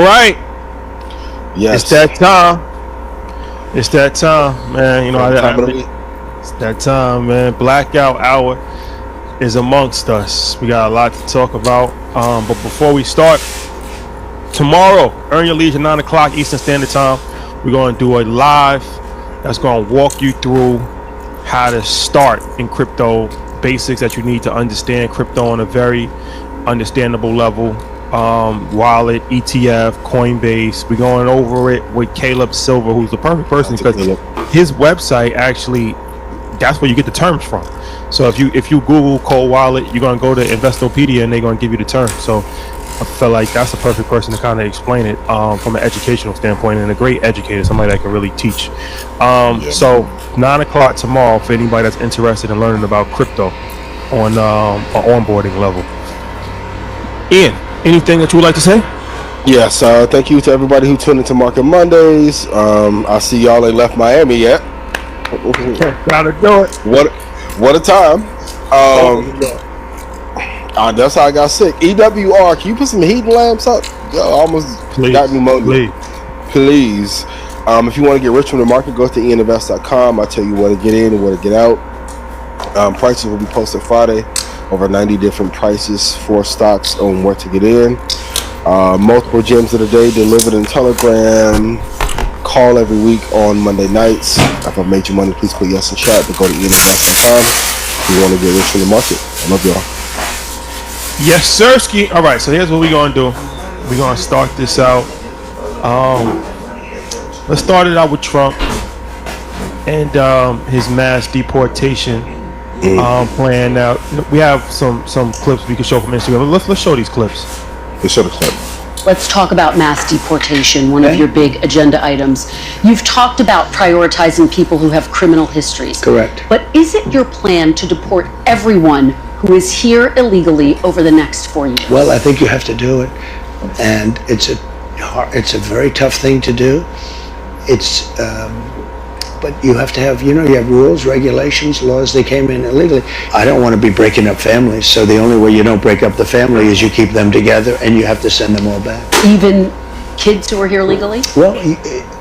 All right. Yes. It's that time. It's that time, man. You know, it's that time, man. Blackout hour is amongst us. We got a lot to talk about. But before we start, tomorrow, Earn Your Leisure, 9 o'clock Eastern Standard Time, we're going to do a live that's going to walk you through how to start in crypto, basics that you need to understand crypto on a very understandable level. Wallet, ETF, Coinbase. We're going over it with Caleb Silver, who's the perfect person because his website actually, that's where you get the terms from. So if you Google Cold Wallet, you're going to go to Investopedia and they're going to give you the terms. So I felt like that's the perfect person to kind of explain it from an educational standpoint, and a great educator, somebody that can really teach. So 9 o'clock tomorrow for anybody that's interested in learning about crypto on an onboarding level. Ian, anything that you would like to say? Yes, thank you to everybody who tuned into Market Mondays. I see y'all ain't left Miami yet. Gotta do it. What a time. That's how I got sick. EWR, can you put some heating lamps up? Yo, almost got pneumonia. Please. If you want to get rich from the market, go to eninvest.com. I'll tell you where to get in and where to get out. Prices will be posted Friday. Over 90 different prices for stocks on where to get in. Multiple gems of the day delivered in Telegram. Call every week on Monday nights. If I've made you money, please put yes in chat. But go to eninvest.com if you want to get rich from the market. I love y'all. Yes, sir. All right, so here's what we're going to do. We're going to start this out. Let's start it out with Trump and his mass deportation plan. Now we have some clips we can show from Instagram. Let's show these clips. Let's show the clip. Let's talk about mass deportation, one of your big agenda items. You've talked about prioritizing people who have criminal histories. Correct. But is it your plan to deport everyone who is here illegally over the next 4 years? Well, I think you have to do it, and it's a very tough thing to do. But you have to have, you have rules, regulations, laws. They came in illegally. I don't want to be breaking up families, so the only way you don't break up the family is you keep them together, and you have to send them all back. Even kids who are here legally?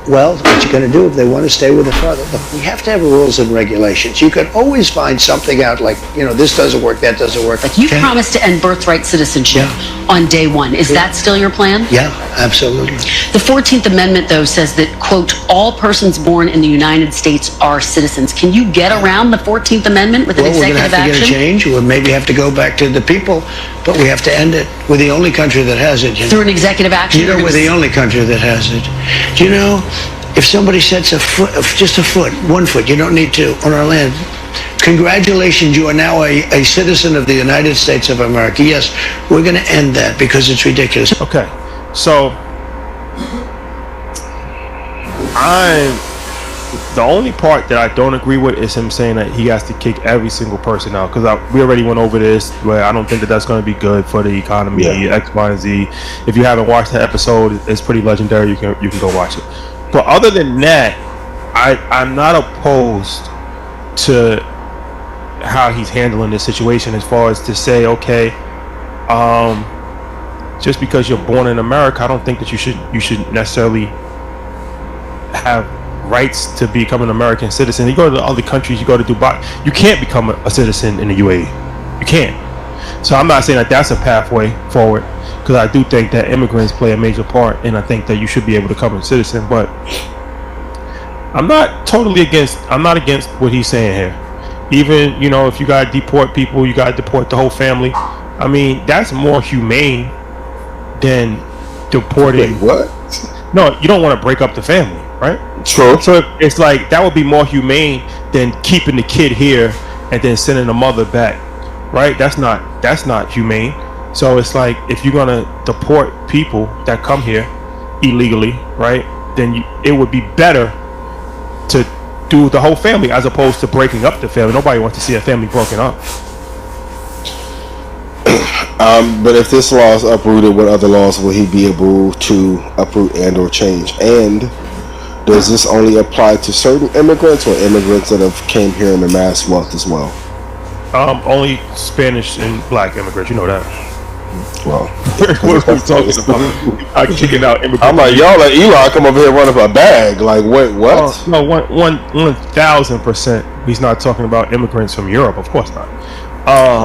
Well, what you're going to do if they want to stay with the father? Look, we have to have rules and regulations. You can always find something out like, this doesn't work, that doesn't work. Like you promised to end birthright citizenship on day one. Is that still your plan? Yeah, absolutely. The 14th Amendment, though, says that, quote, all persons born in the United States are citizens. Can you get around the 14th Amendment with an executive action? We're going to have to get a change. We'll maybe have to go back to the people, but we have to end it. We're the only country that has it. Through an executive action? We're the only country that has it. If somebody sets just a foot, 1 foot, you don't need to, on our land, congratulations, you are now a citizen of the United States of America. Yes, we're going to end that because it's ridiculous. Okay, so the only part that I don't agree with is him saying that he has to kick every single person out, because we already went over this, where I don't think that that's going to be good for the economy, X, Y, and Z. If you haven't watched the episode, it's pretty legendary. You can go watch it. But other than that, I'm not opposed to how he's handling this situation, as far as to say, okay, just because you're born in America, I don't think that you should necessarily have rights to become an American citizen. You go to the other countries, you go to Dubai, you can't become a citizen in the UAE. You can't. So I'm not saying that that's a pathway forward, because I do think that immigrants play a major part, and I think that you should be able to become a citizen. But I'm not against what he's saying here. Even, if you gotta deport people, you gotta deport the whole family. I mean, that's more humane than deporting. Wait, what? No, you don't want to break up the family, right? True. So it's like that would be more humane than keeping the kid here and then sending the mother back, right? That's not humane. So it's like, if you're gonna deport people that come here illegally, right, then it would be better to do the whole family as opposed to breaking up the family. Nobody wants to see a family broken up. But if this law is uprooted, what other laws will he be able to uproot and or change? And does this only apply to certain immigrants, or immigrants that have came here in the mass wealth as well? Only Spanish and black immigrants, you know that. Well, what are we talking about? Kicking out immigrants. I'm like, y'all let Eli come over here run up a bag. Like, wait, what? No, 1,000%. He's not talking about immigrants from Europe. Of course not.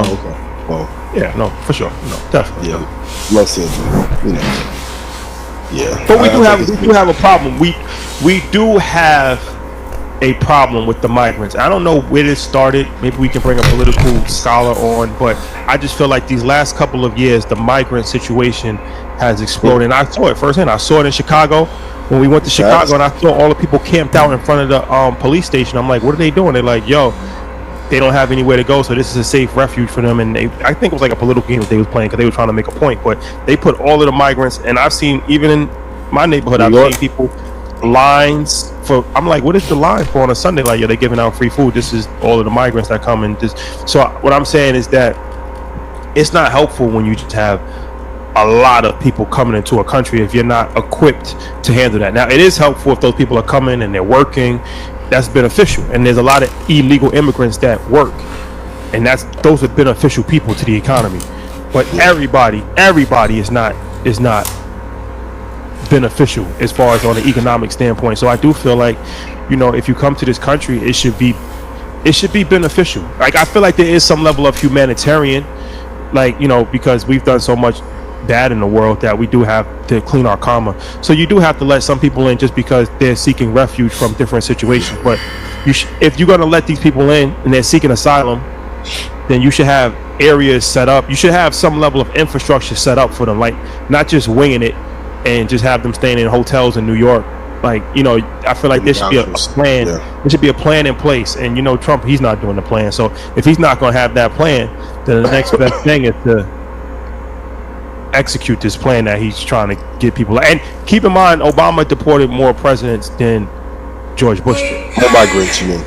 Okay. Well, yeah, no, for sure. No, definitely. Yeah, most of them, you know. Yeah. But we do have a problem. We do have a problem with the migrants. I don't know where this started. Maybe we can bring a political scholar on, but I just feel like these last couple of years, the migrant situation has exploded. And I saw it firsthand. I saw it in Chicago when we went to Chicago, and I saw all the people camped out in front of the police station. I'm like, what are they doing? They're like, yo, they don't have anywhere to go, so this is a safe refuge for them. And I think it was like a political game that they was playing because they were trying to make a point. But they put all of the migrants, and I've seen, even in my neighborhood, I've seen people lines for. I'm like, what is the line for on a Sunday? Like, yeah, they're giving out free food. This is all of the migrants that come and just. So what I'm saying is that it's not helpful when you just have a lot of people coming into a country if you're not equipped to handle that. Now, it is helpful if those people are coming and they're working. That's beneficial, and there's a lot of illegal immigrants that work, and those are beneficial people to the economy. But everybody is not beneficial as far as on the economic standpoint. So I do feel like, you know, if you come to this country, it should be beneficial. Like, I feel like there is some level of humanitarian, like, you know, because we've done so much bad in the world that we do have to clean our karma. So you do have to let some people in just because they're seeking refuge from different situations. But if you're going to let these people in and they're seeking asylum, then you should have areas set up. You should have some level of infrastructure set up for them, like not just winging it and just have them staying in hotels in New York. Like, you know, I feel like there should be a plan. Yeah. There should be a plan in place. And, you know, Trump, he's not doing the plan. So if he's not going to have that plan, then the next best thing is to execute this plan that he's trying to get people. And keep in mind, Obama deported more presidents than George Bush did. Or migrants, you mean?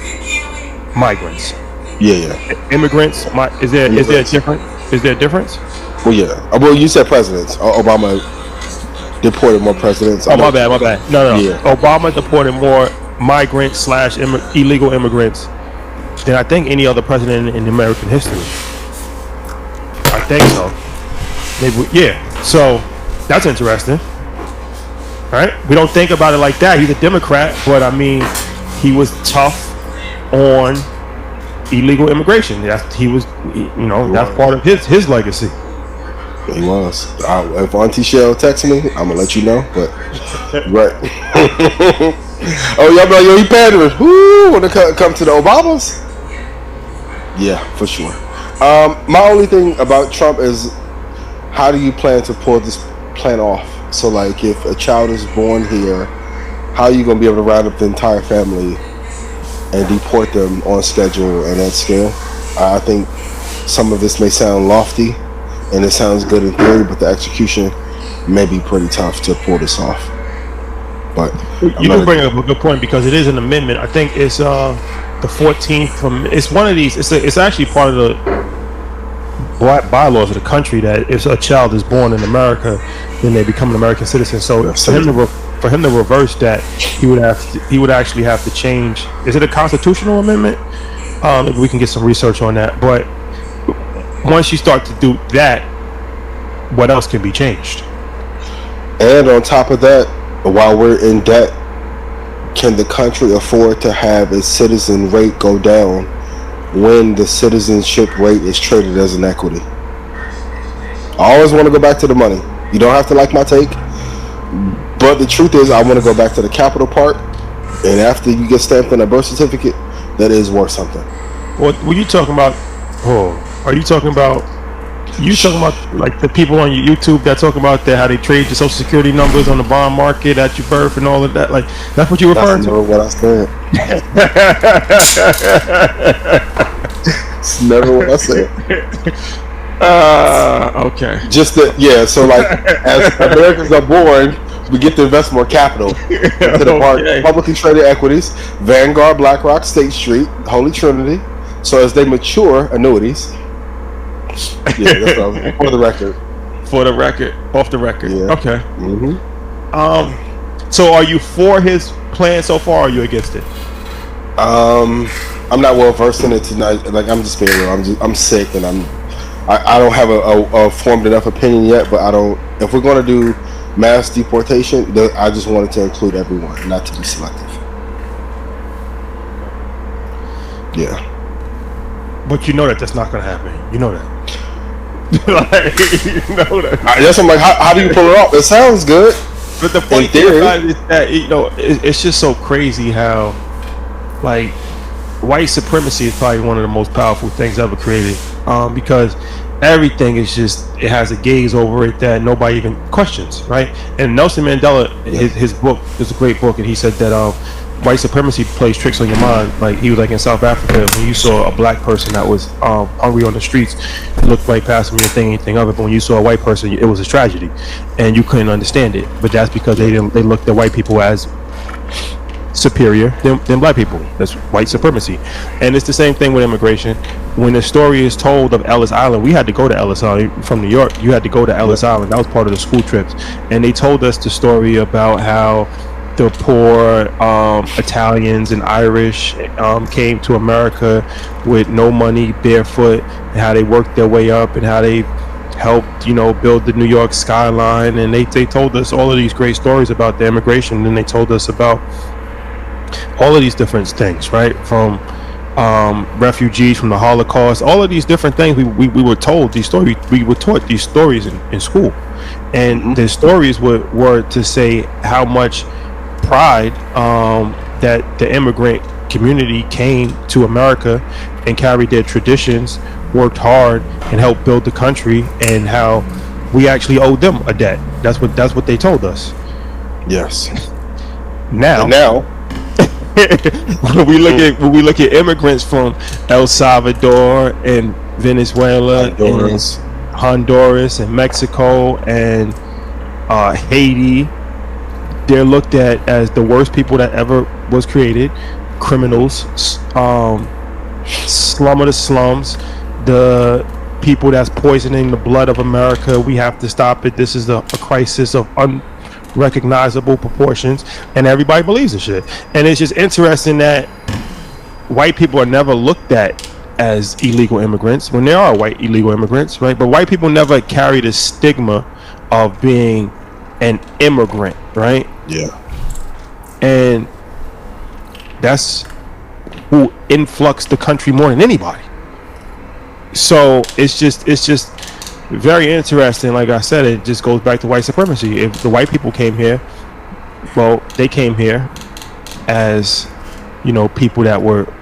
Migrants. Yeah. Immigrants. Is there a difference? Is there a difference? Well, yeah. Well, you said presidents. Obama deported more presidents. Oh, my bad. No. Yeah. Obama deported more migrants / illegal immigrants than I think any other president in American history. I think so. Maybe, yeah. So that's interesting, right? We don't think about it like that. He's a Democrat, but I mean, he was tough on illegal immigration. That's part of his legacy. He was. If Auntie Shell texts me, I'm gonna let you know. But right. Oh, y'all know, he pandering. Woo, when it come to the Obamas. Yeah, for sure. My only thing about Trump is, how do you plan to pull this plan off? So, like, if a child is born here, how are you going to be able to round up the entire family and deport them on schedule and at scale? I think some of this may sound lofty, and it sounds good in theory, but the execution may be pretty tough to pull this off. But you do bring up a good point, because it is an amendment. I think it's the 14th. It's one of these. It's actually part of the bylaws of the country that if a child is born in America, then they become an American citizen. So for him to reverse that, he would actually have to change. Is it a constitutional amendment? Maybe we can get some research on that. But once you start to do that, what else can be changed? And on top of that, while we're in debt, can the country afford to have its citizen rate go down when the citizenship rate is traded as an equity? I always want to go back to the money. You don't have to like my take, but the truth is, I want to go back to the capital part. And after you get stamped on a birth certificate, that is worth something. What were you talking about? Are you talking about? You talking about like the people on your YouTube that talk about how they trade your social security numbers on the bond market at your birth and all of that? Like, that's what you referring to? That's never what I said. It's never what I said. Okay. Just that, yeah. So like, as Americans are born, we get to invest more capital into the publicly traded equities: Vanguard, BlackRock, State Street, Holy Trinity. So as they mature, annuities. Yeah, that's what for the record. For the record, off the record. Yeah. Okay. Mm-hmm. So are you for his plan so far, or are you against it? I'm not well versed in it tonight. Like, I'm just being real. I'm sick, and I don't have a formed enough opinion yet, but I don't. If we're going to do mass deportation, I just wanted to include everyone, not to be selective. Yeah. But you know that's not going to happen. You know that. You know that. Yes, I'm like, how do you pull it off? It sounds good. But the funny thing about it is that, you know, it's just so crazy how, like, white supremacy is probably one of the most powerful things ever created, because everything is just, it has a gaze over it that nobody even questions, right? And Nelson Mandela, his book is a great book, and he said that white supremacy plays tricks on your mind. Like, he was like in South Africa, when you saw a black person that was hungry on the streets, you looked right past him, you didn't think anything of it, but when you saw a white person, it was a tragedy, and you couldn't understand it. But that's because they looked at white people as superior than black people. That's white supremacy. And it's the same thing with immigration. When the story is told of Ellis Island, we had to go to Ellis Island from New York. You had to go to Ellis Island. That was part of the school trips, and they told us the story about how the poor Italians and Irish came to America with no money, barefoot, and how they worked their way up, and how they helped, you know, build the New York skyline. And they told us all of these great stories about the immigration, and they told us about all of these different things, right? From refugees, from the Holocaust, all of these different things. We were told these stories. We were taught these stories in school, and the stories were to say how much pride that the immigrant community came to America and carried their traditions, worked hard, and helped build the country, and how we actually owed them a debt. That's what they told us. Yes. Now when we look at immigrants from El Salvador and Venezuela, Honduras and Mexico and Haiti, they're looked at as the worst people that ever was created, criminals, slum of the slums, the people that's poisoning the blood of America. We have to stop it. This is a crisis of unrecognizable proportions, and everybody believes this shit. And it's just interesting that white people are never looked at as illegal immigrants when there are white illegal immigrants, right? But white people never carry the stigma of being an immigrant, right? Yeah. And that's who influxed the country more than anybody. So it's just very interesting. Like I said, it just goes back to white supremacy. If the white people came here, well, they came here as, you know, people that were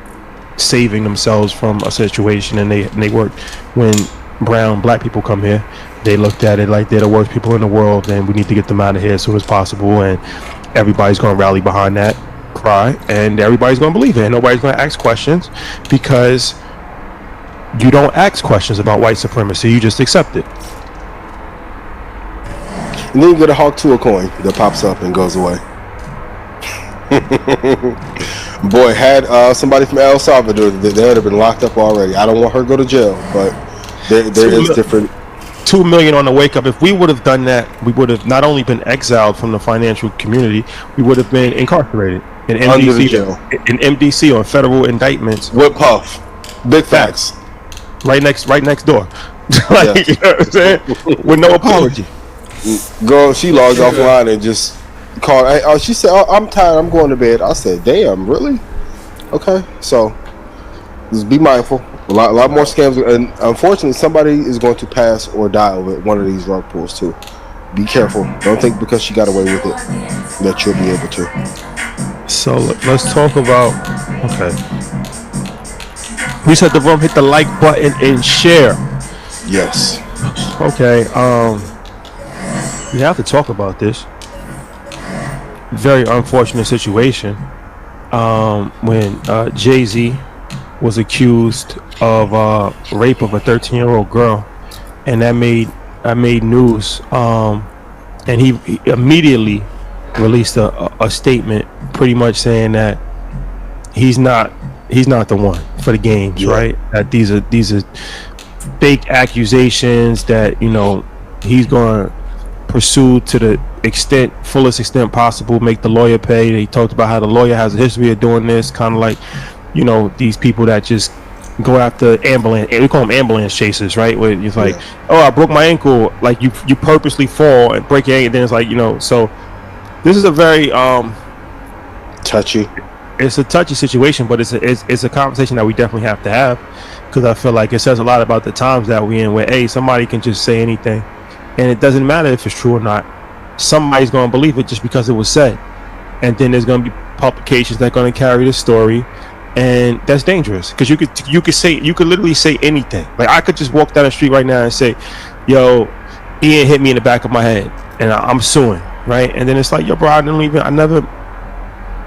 saving themselves from a situation, and they worked. When black people come here, they looked at it like they're the worst people in the world, and we need to get them out of here as soon as possible. And everybody's going to rally behind that cry, and everybody's going to believe it, and nobody's going to ask questions, because you don't ask questions about white supremacy, you just accept it. And then you get a Hawk Tuah coin that pops up and goes away. Boy, had somebody from El Salvador, they would have been locked up already. I don't want her to go to jail, but there is different. 2 million on the wake up. If we would have done that, we would have not only been exiled from the financial community, we would have been incarcerated in MDC or federal indictments with Puff. Big facts. Right next door. Like, you know what I'm saying? With no apology. Girl, she logged offline and just called. She said, I'm tired, I'm going to bed. I said, damn, really? Okay, so just be mindful. A lot more scams, and unfortunately, somebody is going to pass or die over one of these rug pulls too. Be careful. Don't think because she got away with it that you'll be able to. So let's talk about. Okay, we said the room, hit the like button and share. Yes. Okay. We have to talk about this very unfortunate situation. When Jay-Z was accused of rape of a 13-year-old girl, and that made news, and he immediately released a statement pretty much saying that he's not the one for the games, right? That these are fake accusations that, you know, he's going to pursue to the fullest extent possible, make the lawyer pay. He talked about how the lawyer has a history of doing this, kind of like, you know, these people that just go after ambulance. We call them ambulance chasers, right? Where it's like, oh, I broke my ankle. Like you purposely fall and break your ankle. Then it's like, so this is a very touchy. It's a touchy situation, but it's a conversation that we definitely have to have, because I feel like it says a lot about the times that we're in, where somebody can just say anything, and it doesn't matter if it's true or not. Somebody's going to believe it just because it was said, and then there's going to be publications that are going to carry the story, and that's dangerous, because you could literally say anything. Like I could just walk down the street right now and say, "Yo, Ian hit me in the back of my head," and I'm suing, right? And then it's like, "Yo, bro, I never."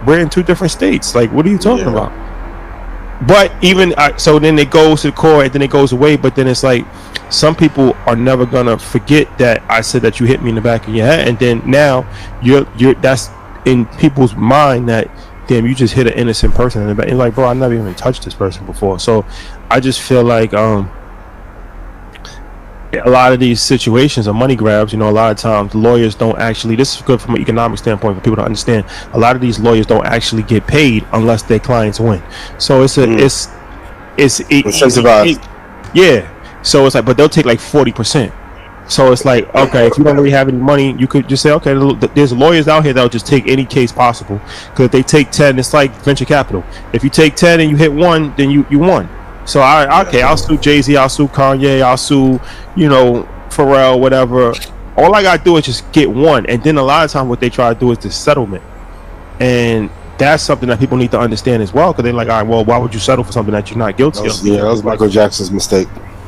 We're in two different states. Like, what are you talking about? But even so, then it goes to the court, and then it goes away. But then it's like, some people are never gonna forget that I said that you hit me in the back of your head, and then now you're that's in people's mind that, damn, you just hit an innocent person in the back. And like, bro, I never even touched this person before. So I just feel like a lot of these situations are money grabs. A lot of times lawyers don't actually, this is good from an economic standpoint for people to understand, a lot of these lawyers don't actually get paid unless their clients win. So it's incentivized. So it's like, but they'll take like 40%. So it's like, okay, if you don't really have any money, you could just say, okay, there's lawyers out here that'll just take any case possible, because if they take 10, it's like venture capital. If you take 10 and you hit 1, then you won. So I'll sue Jay-Z, I'll sue Kanye, I'll sue, Pharrell, whatever. All I gotta do is just get one. And then a lot of times what they try to do is the settlement. And that's something that people need to understand as well, because they're like, all right, well, why would you settle for something that you're not guilty of? Yeah, that was Michael Jackson's mistake.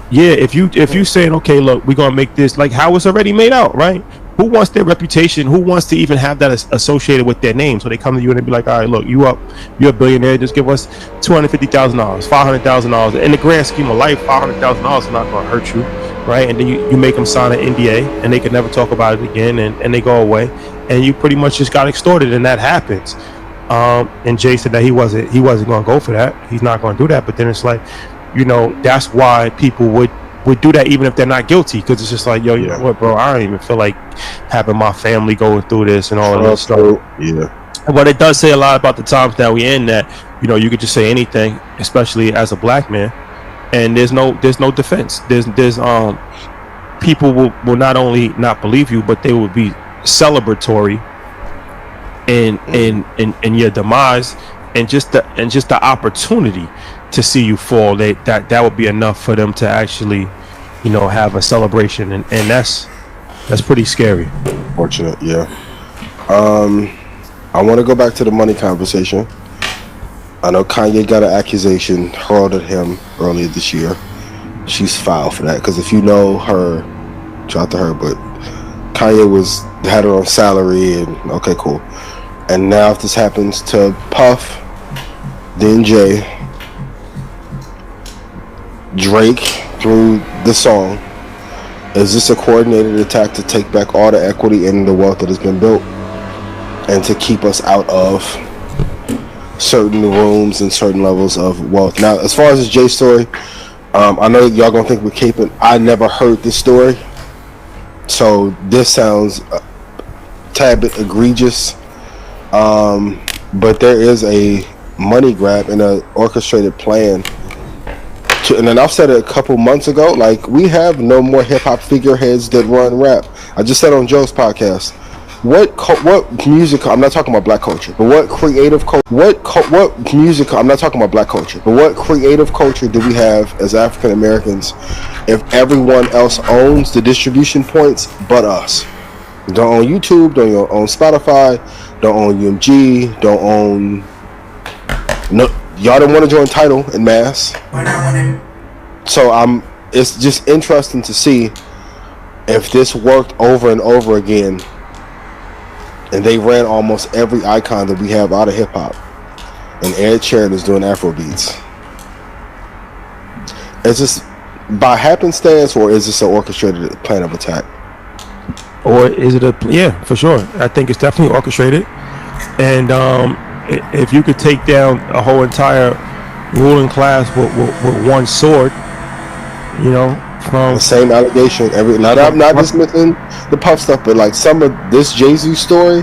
Yeah, if you saying, okay, look, we're gonna make this like how it's already made out, right? Who wants their reputation? Who wants to even have that associated with their name? So they come to you and they be like, all right, look, you're a billionaire. Just give us $250,000, $500,000. In the grand scheme of life, $500,000 is not going to hurt you, right? And then you make them sign an NDA, and they can never talk about it again, and they go away, and you pretty much just got extorted, and that happens. And Jay said that he wasn't going to go for that. He's not going to do that. But then it's like, that's why people would do that even if they're not guilty, because it's just like, yo, you know what, bro, I don't even feel like having my family going through this and all of that stuff. But it does say a lot about the times that we in, that you could just say anything, especially as a black man, and there's no defense. There's people will not only not believe you, but they will be celebratory in your demise, and just the opportunity to see you fall, that would be enough for them to actually, have a celebration, and that's pretty scary. Fortunate, yeah. I want to go back to the money conversation. I know Kanye got an accusation hurled at him earlier this year. She's filed for that, because if you know her, shout out to her, but Kanye had her on salary, and okay, cool. And now if this happens to Puff, then Jay, Drake through the song, is this a coordinated attack to take back all the equity and the wealth that has been built, and to keep us out of certain rooms and certain levels of wealth? Now, as far as this Jay story, I know y'all gonna think we're caping. I never heard this story, so this sounds a tad bit egregious, but there is a money grab and an orchestrated plan. And then I've said it a couple months ago, like, we have no more hip-hop figureheads that run rap. I just said on Joe's podcast, what music, I'm not talking about black culture, but what creative what music, I'm not talking about black culture, but what creative culture do we have as African Americans if everyone else owns the distribution points but us? Don't own YouTube, don't own Spotify, don't own UMG, don't own, no, y'all don't want to join Tidal in mass. So it's just interesting to see if this worked over and over again, and they ran almost every icon that we have out of hip hop, and Ed Sheeran is doing Afro beats. Is this by happenstance, or is this an orchestrated plan of attack? Or is it for sure. I think it's definitely orchestrated. And if you could take down a whole entire ruling class with one sword, from the same allegation, I'm not dismissing the Puff stuff, but like some of this Jay-Z story,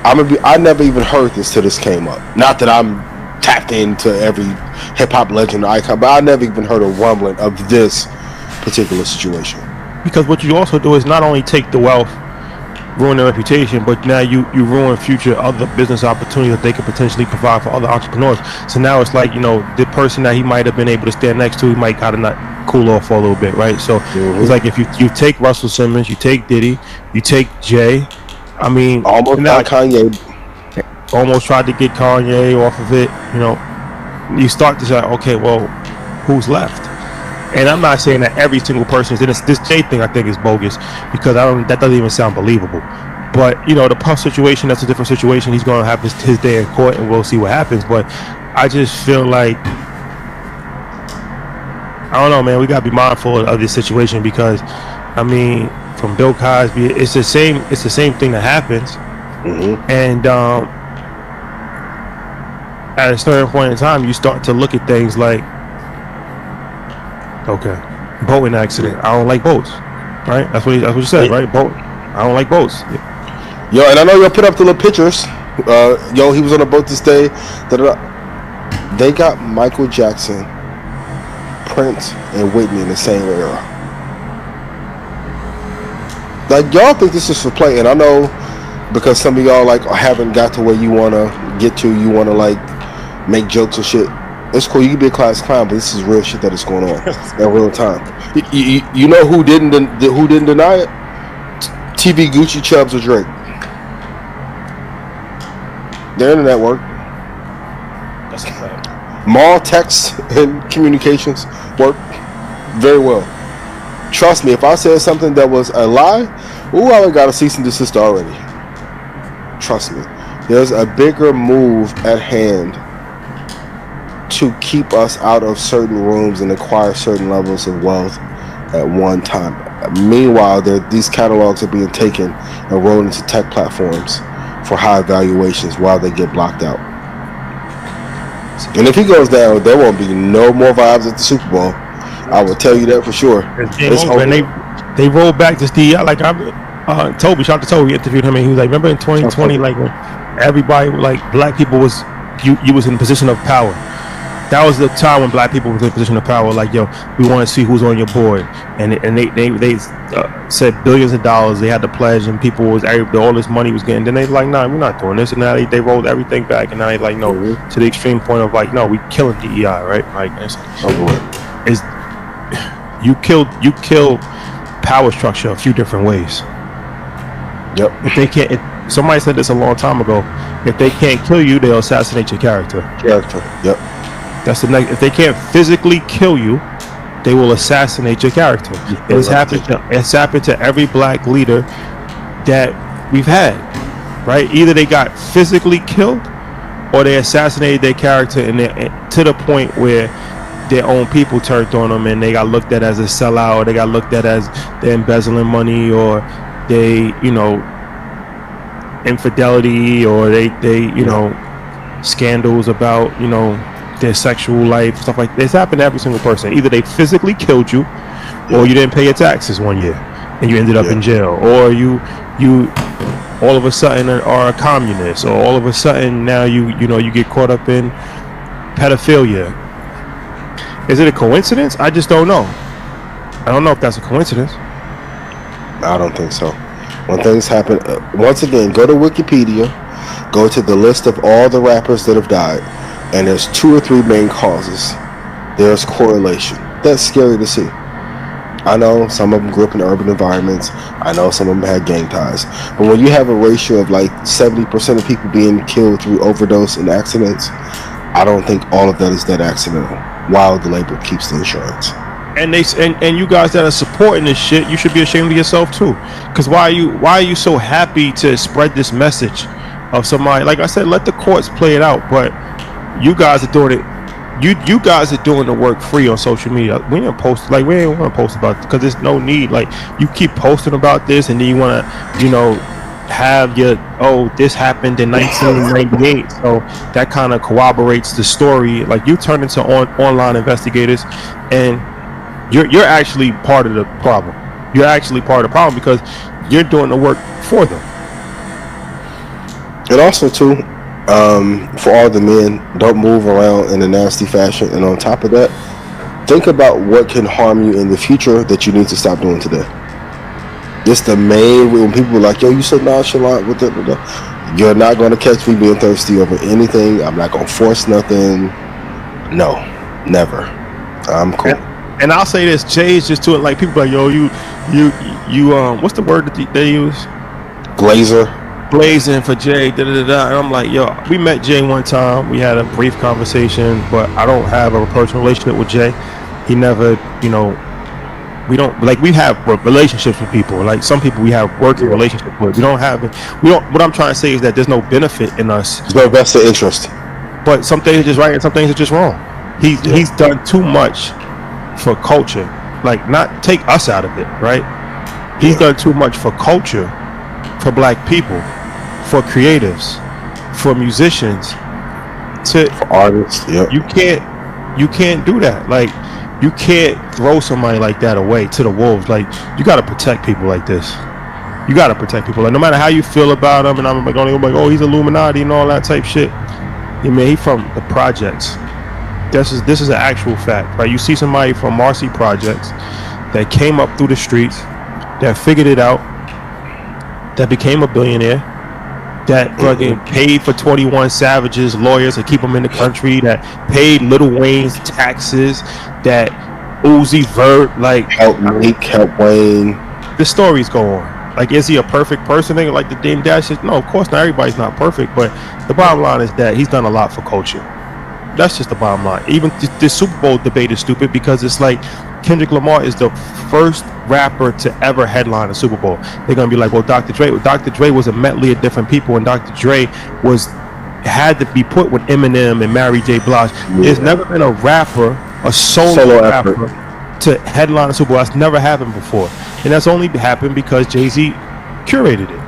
I never even heard this till this came up. Not that I'm tapped into every hip hop legend, icon, but I never even heard a rumbling of this particular situation. Because what you also do is not only take the wealth, ruin their reputation, but now you ruin future other business opportunities that they could potentially provide for other entrepreneurs. So now it's like, the person that he might have been able to stand next to, he might kind of not cool off for a little bit, right? So it's like if you take Russell Simmons, you take Diddy, you take Jay. I mean, almost got Kanye. Almost tried to get Kanye off of it. You start to say, okay, well, who's left? And I'm not saying that every single person is. This Jay thing I think is bogus because that doesn't even sound believable. But the Puff situation, that's a different situation. He's going to have his day in court, and we'll see what happens. But I just feel like, I don't know, man. We got to be mindful of this situation because, I mean, from Bill Cosby, it's the same thing that happens. And at a certain point in time, you start to look at things like, okay, boating accident. I don't like boats, right? That's what you said, right? Boat. I don't like boats. Yo, and I know y'all put up the little pictures. He was on a boat this day. They got Michael Jackson, Prince, and Whitney in the same era. Like, y'all think this is for play, and I know because some of y'all haven't got to where you want to get to. You want to make jokes and shit. It's cool. You can be a class clown, but this is real shit that is going on in real time. You know who didn't deny it? TV, Gucci, Chubbs, or Drake. Their internet work. That's a fact. Mall, text, and communications work very well. Trust me, if I said something that was a lie, I would got a cease and desist already. Trust me. There's a bigger move at hand to keep us out of certain rooms and acquire certain levels of wealth at one time. Meanwhile, these catalogs are being taken and rolled into tech platforms for high valuations while they get blocked out. And if he goes down, there won't be no more vibes at the Super Bowl. I will tell you that for sure. They rolled back this DEI. Like Toby, shout out to Toby, interviewed him, and he was like, remember in 2020, like when everybody, like black people was in a position of power. That was the time when black people were in a position of power. Like, yo, we want to see who's on your board, and they said billions of dollars they had to pledge, and people all this money was getting. Then they like, nah, we're not doing this, and now they rolled everything back, and now they like, no, to the extreme point of like, no, we killing DEI, right? Like, you kill power structure a few different ways. Yep. If they can't, somebody said this a long time ago. If they can't kill you, they'll assassinate your character. Yep. That's the next. If they can't physically kill you, they will assassinate your character. It's happened to every black leader that we've had, right? Either they got physically killed, or they assassinated their character, and to the point where their own people turned on them, and they got looked at as a sellout, or they got looked at as they're embezzling money, or they, infidelity, or they scandals about, their sexual life, stuff like this. Happened to every single person. Either they physically killed you, or you didn't pay your taxes one year and you ended up in jail, or you all of a sudden are a communist, or all of a sudden now you get caught up in pedophilia. Is it a coincidence? I just don't know. I don't know if that's a coincidence. I don't think so. When things happen, once again, go to Wikipedia, go to the list of all the rappers that have died, and there's 2 or 3 main causes. There's correlation. That's scary to see. I know some of them grew up in urban environments. I know some of them had gang ties. But when you have a ratio of like 70% of people being killed through overdose and accidents, I don't think all of that is that accidental, while the label keeps the insurance. And you guys that are supporting this shit, you should be ashamed of yourself too. Because why are you so happy to spread this message of somebody? Like I said, let the courts play it out. But you guys are doing it. You guys are doing the work free on social media. We didn't post, like, we ain't want to post about it because there's no need. Like, you keep posting about this, and then you want to, have your, this happened in 1998. So that kind of corroborates the story. Like, you turn into online investigators, and you're actually part of the problem. You're actually part of the problem because you're doing the work for them. And also, too, For all the men, don't move around in a nasty fashion. And on top of that, think about what can harm you in the future that you need to stop doing today. It's the main, when people are like, yo, you so nonchalant with it. You're not going to catch me being thirsty over anything. I'm not going to force nothing. No, never. I'm cool. And I'll say this, Jay's just to it, like people like, yo, you what's the word that they use? Glazing for Jay, And I'm like, yo, we met Jay one time. We had a brief conversation, but I don't have a personal relationship with Jay. He never, we don't, like, we have relationships with people. Like some people we have working relationships with. We don't, what I'm trying to say is that there's no benefit in us. There's no vested interest. But some things are just right and some things are just wrong. He's done too much for culture. Like, not take us out of it, right? He's done too much for culture, for black people, for creatives, for musicians, for artists. You can't do that. Like, you can't throw somebody like that away to the wolves. Like, you got to protect people like this. You got to protect people. Like, no matter how you feel about him, and I'm like, oh, he's Illuminati and all that type shit. Yeah, man, he from the projects. This is an actual fact, right? You see somebody from Marcy Projects that came up through the streets, that figured it out, that became a billionaire, that fucking paid for 21 Savage's lawyers to keep them in the country, that paid Lil Wayne's taxes, that Uzi Vert, like, help Wayne. The stories go on. Like, is he a perfect person? Like the Dame Dash says, no, of course not. Everybody's not perfect, but the bottom line is that he's done a lot for culture. That's just the bottom line. Even this Super Bowl debate is stupid because it's like Kendrick Lamar is the first rapper to ever headline a Super Bowl. They're gonna be like, well, Dr. Dre was a medley of different people, and Dr. Dre had to be put with Eminem and Mary J. Blige. There's never been a rapper, a solo rapper, to headline a Super Bowl. That's never happened before, and that's only happened because Jay-Z curated it.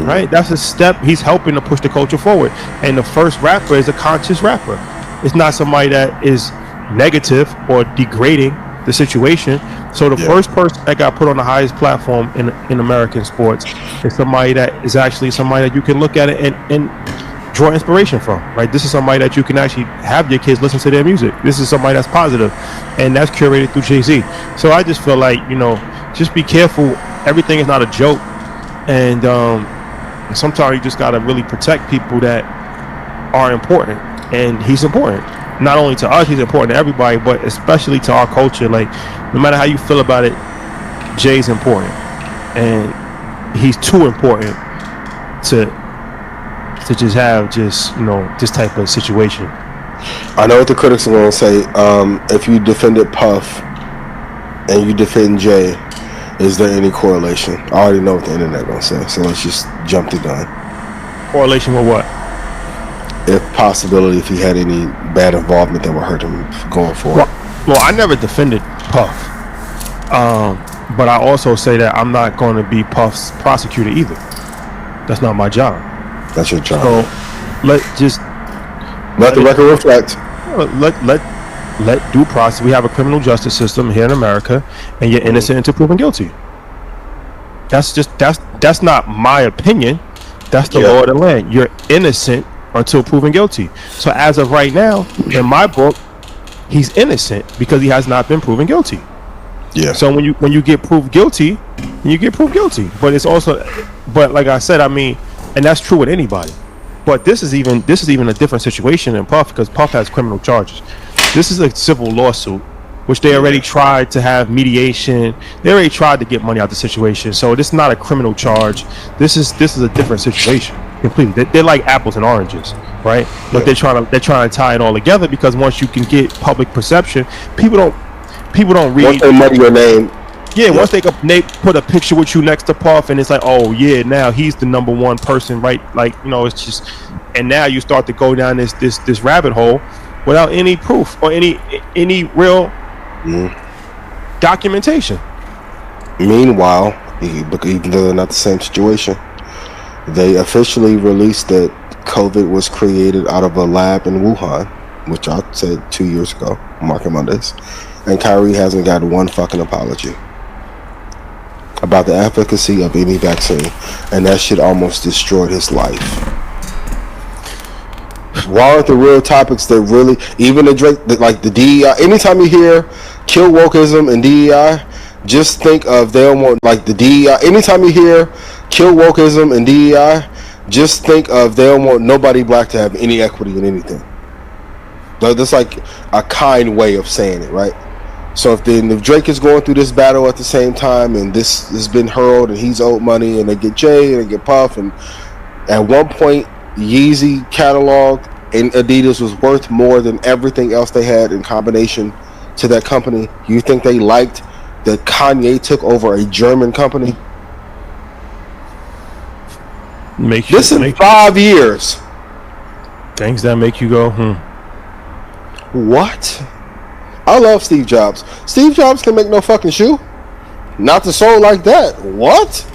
Right? That's a step. He's helping to push the culture forward, and the first rapper is a conscious rapper. It's not somebody that is negative or degrading the situation. So the first person that got put on the highest platform in American sports is somebody that is actually somebody that you can look at it and draw inspiration from, right? This is somebody that you can actually have your kids listen to their music. This is somebody that's positive, and that's curated through Jay-Z. So I just feel like, just be careful. Everything is not a joke, and sometimes you just got to really protect people that are important. And he's important, not only to us, he's important to everybody, but especially to our culture. Like, no matter how you feel about it, Jay's important, and he's too important to just have this type of situation. I know what the critics are going to say. If you defended Puff and you defend Jay, is there any correlation? I already know what the internet going to say, so let's just jump the gun. Correlation with what? If possibility, if he had any bad involvement that would hurt him going forward. Well, I never defended Puff, but I also say that I'm not going to be Puff's prosecutor either. That's not my job. That's your job. So let the record reflect. Let due process. We have a criminal justice system here in America, and you're innocent until proven guilty. That's not my opinion. That's the law of the land. You're innocent until proven guilty. So as of right now, in my book, he's innocent because he has not been proven guilty. Yeah. So when you get proved guilty, you get proved guilty. But it's also, but like I said, I mean, and that's true with anybody. But this is even a different situation than Puff, because Puff has criminal charges. This is a civil lawsuit, which they already tried to have mediation. They already tried to get money out of the situation. So this is not a criminal charge. This is a different situation completely. They're like apples and oranges, right? But they're trying to tie it all together, because once you can get public perception, people don't read. Once they muddy your name. Yeah, once they put a picture with you next to Puff, and it's like, oh yeah, now he's the number one person, right? Like, it's just, and now you start to go down this rabbit hole without any proof or any real documentation. Meanwhile, even though they're not the same situation, they officially released that COVID was created out of a lab in Wuhan, which I said 2 years ago, marking Mondays, and Kyrie hasn't got one fucking apology about the efficacy of any vaccine, and that shit almost destroyed his life. Why aren't the real topics that really, even the Drake, like the DEI? Anytime you hear kill wokeism and DEI, just think of they don't want like the DEI. Anytime you hear kill wokeism and DEI, just think of they don't want nobody black to have any equity in anything. That's like a kind way of saying it, right? So if Drake is going through this battle at the same time, and this has been hurled, and he's owed money, and they get Jay and they get Puff, and at one point Yeezy catalog and Adidas was worth more than everything else they had in combination to that company. You think they liked that Kanye took over a German company? This in 5 years. Things that make you go, What? I love Steve Jobs. Steve Jobs can make no fucking shoe. Not the soul like that. What?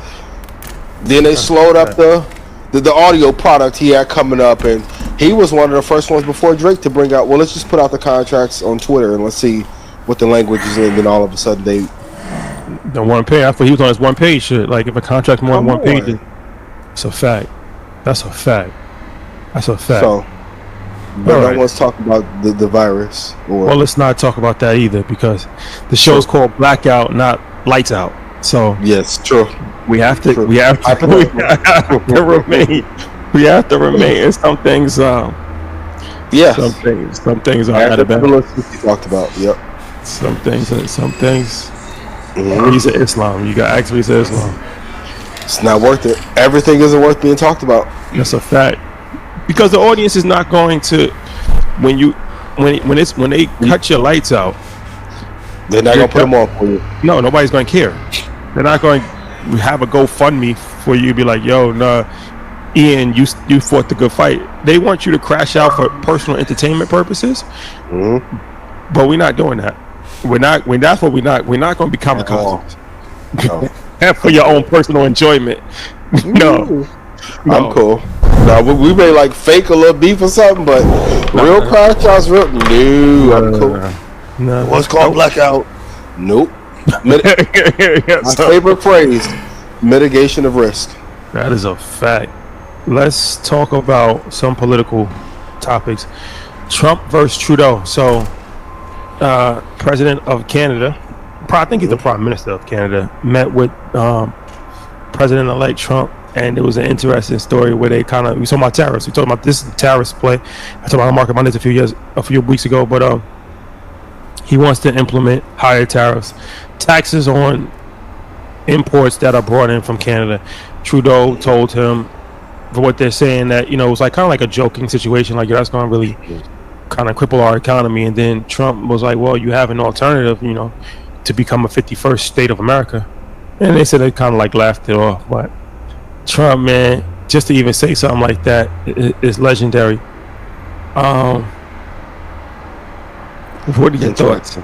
Then they slowed up the audio product he had coming up, and he was one of the first ones before Drake to bring out, well, let's just put out the contracts on Twitter and let's see what the language is in. Then all of a sudden the one page. I thought he was on his one page shit. Like if a contract more than one page, it's a fact. That's a fact. So, but no one's talking about the virus. Well, let's not talk about that either, because the show's called Blackout, not Lights Out. So yes, true. We have to remain. We have to remain. And some things, Some things are out of balance. Talked about. Yep. Some things. He's Islam. You got actually Islam. It's not worth it. Everything isn't worth being talked about. That's a fact. Because the audience is not going to when they cut your lights out. They're not gonna put them on for you. No, nobody's gonna care. They're not going to have a GoFundMe for you. Be like, yo, nah, Ian, you fought the good fight. They want you to crash out for personal entertainment purposes. Mm-hmm. But we're not doing that. We're not going to be kamikazes. No. For your own personal enjoyment. No. I'm cool. No, we may like fake a little beef or something, but real crash outs, real. No, I'm cool. No. What's called Blackout? Nope. My favorite phrase: mitigation of risk. That is a fact. Let's talk about some political topics. Trump versus Trudeau. So, President of Canada, I think he's the Prime Minister of Canada, met with President-elect Trump, and it was an interesting story where we talked about tariffs. We talked about this tariffs play. I talked about Market Mondays a few weeks ago, but he wants to implement higher tariffs, taxes on imports that are brought in from Canada. Trudeau told him, for what they're saying, that it was like kind of like a joking situation, like that's going to really kind of cripple our economy. And then Trump was like, well, you have an alternative, to become a 51st state of America. And they said they kind of like laughed it off. But Trump, man, just to even say something like that is legendary. What are your thoughts?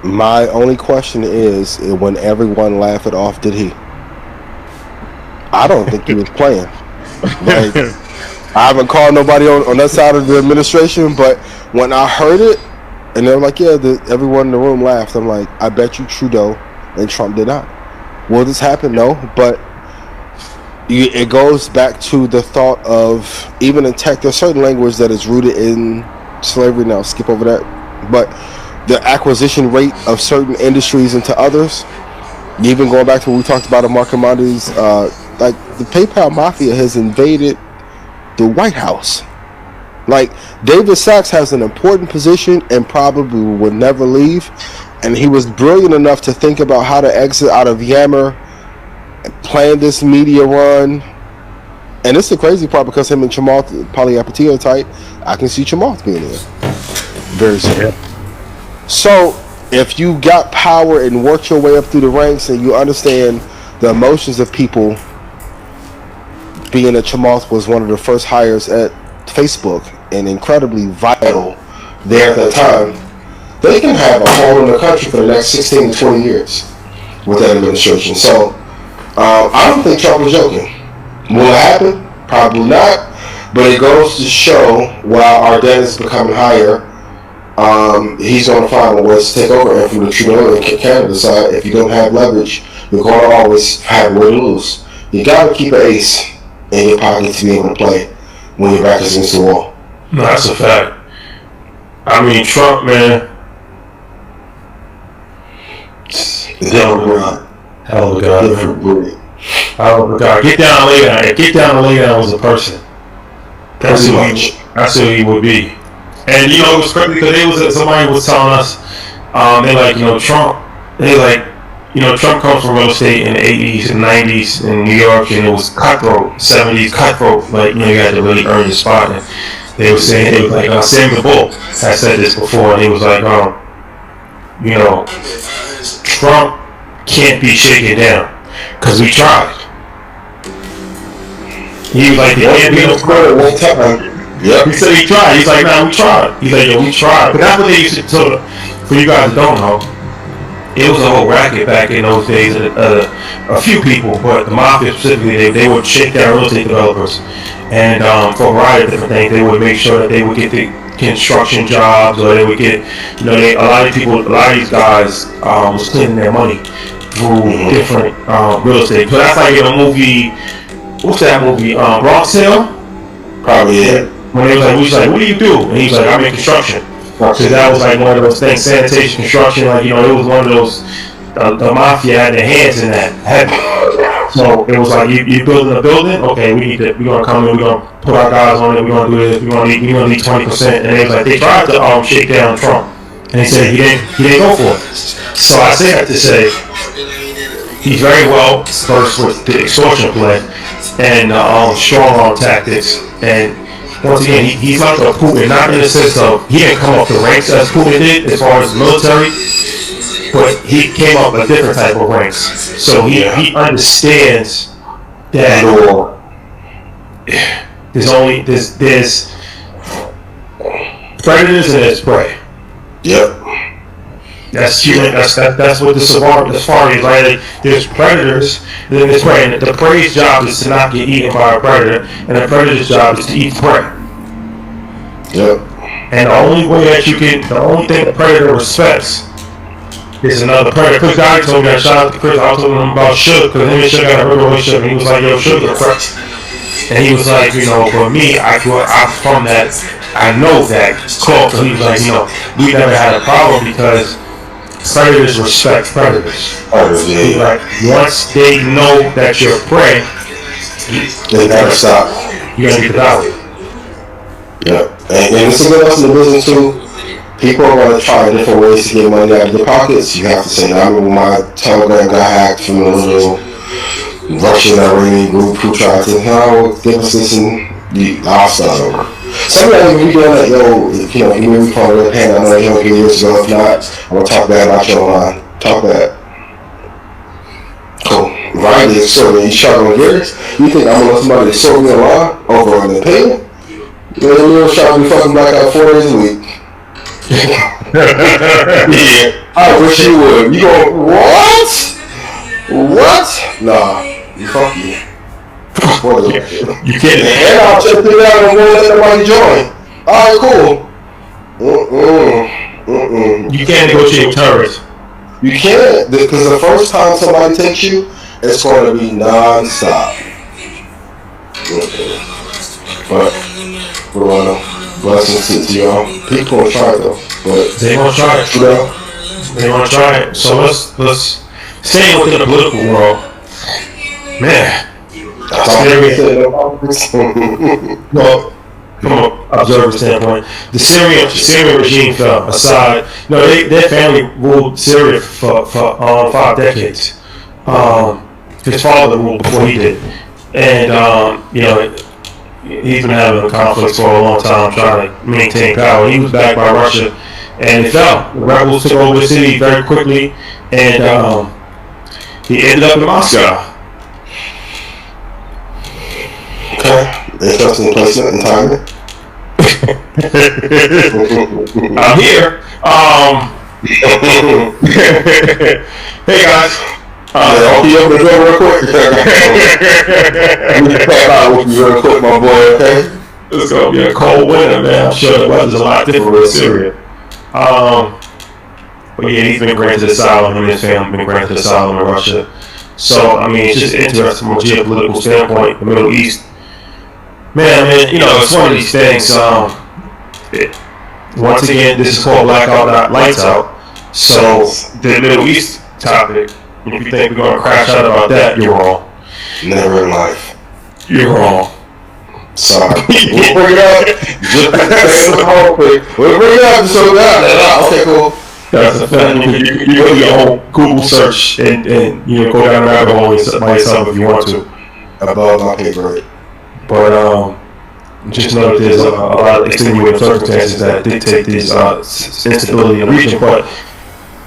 My only question is, when everyone laughed it off, did he? I don't think he was playing. Like, I haven't called nobody on that side of the administration, but when I heard it, and they're like, yeah, everyone in the room laughed, I'm like, I bet you Trudeau and Trump did not. Will this happen? No, but it goes back to the thought of, even in tech, there's certain language that is rooted in slavery. Now skip over that, but the acquisition rate of certain industries into others, even going back to what we talked about in Market Mondays, like the PayPal mafia has invaded the White House. Like, David Sachs has an important position and probably would never leave, and he was brilliant enough to think about how to exit out of Yammer and plan this media run. And it's the crazy part, because him and Chamath Palihapitiya are tight. I can see Chamath being there very soon. Yeah. So if you got power and worked your way up through the ranks, and you understand the emotions of people, being that Chamath was one of the first hires at Facebook and incredibly vital there at that time, they can have a hold on the country for the next 16 to 20 years with that administration. So I don't think Trump was joking. Will it happen? Probably not. But it goes to show, while our debt is becoming higher, he's going to find ways to take over. And from the Trudeau and Canada side, if you don't have leverage, you're going to always have a way to lose. You got to keep an ace in your pocket to be able to play. when your back is against the wall. No, that's a fact. I mean, Trump, man. Hell of a God. Hell of a God, man. Hell of a God. Get down and lay down. Get down and lay down as a person. That's who he would be. And you know, it was crazy because somebody was telling us, they like, you know, Trump. They like, you know, Trump comes from real estate in the 80s and 90s in New York, and it was cutthroat, 70s cutthroat. Like, you know, you had to really earn your spot. And they were saying, it was like, Samuel Bull had said this before, and he was like, you know, Trump can't be shaken down because we tried. He was like, he can't be no credit one time. Yep. He said he tried. He's like, nah, we tried. He's like, yo, we tried. But that's what they used to. So, for you guys that don't know, it was a whole racket back in those days. A few people, but the mafia specifically, they would shake down real estate developers, and for a variety of different things, they would make sure that they would get the construction jobs, or they would get, you know, a lot of these guys was cleaning their money through different real estate. So that's like in a movie. What's that movie? Bronx Tale? Probably, yeah. When they was like, what do you do? And he's like, I'm in construction. Because that was like one of those things, sanitation, construction, like, you know, it was one of those, the mafia had their hands in that heavy. So it was like, you building a building? Okay, we're going to come in, we're going to put our guys on it, we're going to do this, we're going to need 20%. And they was like, they tried to shake down Trump. And he said he didn't go for it. So I say that to say, he's very well versed with the extortion play and strong arm tactics. And once again, he's like a Putin, not in the sense of he didn't come up the ranks as Putin did as far as military, but he came up a different type of ranks. So he understands that there's predators and there's prey. Yep. That's human. That's what the safari is like. There's predators, then there's prey. And the prey's job is to not get eaten by a predator, and the predator's job is to eat prey. Yep. And the only thing the predator respects is another predator. Chris Gotti told me that. Shout out to Chris. I was talking to him about Suge, because him and Suge got a real relationship, and he was like, "Yo, Suge, and he was like, you know, for me, I'm from that. I know that culture. He was like, you know, we never had a problem because predators respect predators. Like, once they know that you're prey, they never stop. You're gonna get devoured. Yeah, and it's something else in the business too. People are going to try different ways to get money out of their pockets. You have to say, I remember my Telegram got hacked from a little Russian Iranian group who tried to, give us this, and I'll start over. Sometimes when we doing that, you know, even we call it a hand, I know you don't get years ago. If not, I'm going to talk bad about you online. Talk bad. Cool. Ryan is serving each other on yours. You think I'm going to let somebody serve me online over on the pay? You know, the little shop be fucking Blackout 4 days a week. Yeah. I wish you would. You go, what? What? Nah. You fuck you. You can't. And I'll check it out and won't let nobody join. Alright, cool. You can't negotiate with terrorists. You can't, because the first time somebody takes you, it's going to be non-stop. But, blessings to y'all. People gonna try it though. But they gonna try it. They gonna try it. So let's stay within the political world. Man. Well, from an observer standpoint, the Syrian regime fell. Assad, their family ruled Syria for 5 decades. His father ruled before he did, and he's been having conflicts for a long time, trying to maintain power. He was backed by Russia, and it fell. The rebels took over the city very quickly, and he ended up in Moscow. Okay, interesting placement and timing. I'm here. Hey guys. I'll be able to go real quick. Let me pop out with you real quick, my boy, okay? It's gonna be a cold winter, man. I'm sure the weather's a lot different in Syria. But yeah, he's been granted asylum, and his family been granted asylum in Russia. So, I mean, it's just interesting from a geopolitical standpoint. The Middle East Man, you know, it's one of these things. Once again, this is called Blackout, not Lights Out. So the Middle East topic, if you think we're gonna crash out about that, you're wrong. Never in life. You're wrong. Sorry. We'll bring it up. We'll bring it up. So okay, cool. That's a fact. You go to your own Google search and you know, go down the rabbit hole by yourself if you want to. Above my pay grade. But just know that there's a lot of extenuating circumstances that dictate this instability in the region. But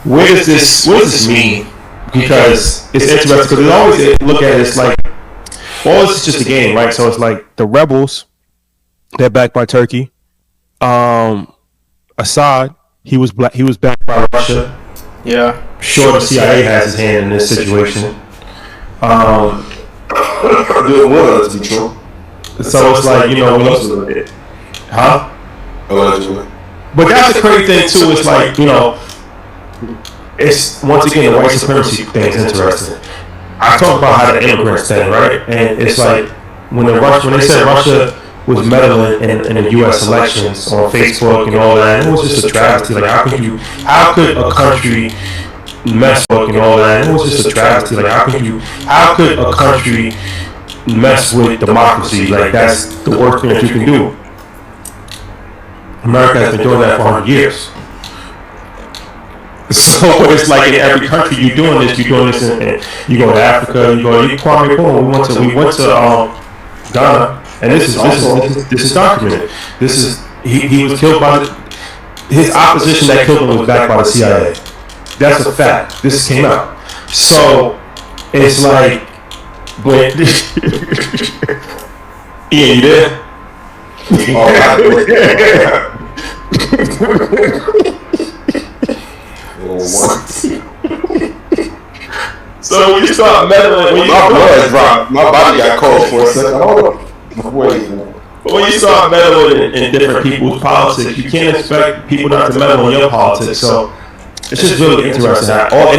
what does this mean? Because it's interesting, because they always look at it as like, well, it's just a game, right? So it's like the rebels, they're backed by Turkey. Assad, he was backed by Russia. Yeah. Sure, the CIA has his hand in this situation. It was be true. So it's like, you know, what else is it? Huh? Allegedly. But that's the crazy thing too. It's like, you know, it's once again the white supremacy thing is interesting. I talk about how the immigrants thing, right? And it's like when they said Russia was meddling in the U.S. elections on Facebook and all that, it was just a travesty. Like how could a country mess with and all that? It was just a travesty. Like how could a country mess with democracy? Like that's the worst thing that you can do. America has been doing that for 100 years. So it's like in every country you're doing this, you go to Africa, you Kwame Nkrumah. We went to Ghana, and this is documented. This is he was killed by his opposition that killed him was backed by the CIA. That's a fact. This came out. So it's like, but Ian, you there? So when you start meddling, my blood dropped. My body got cold for a second. When you start meddling in different people's politics, you can't expect people not to meddle in your politics. So it's just really interesting. Every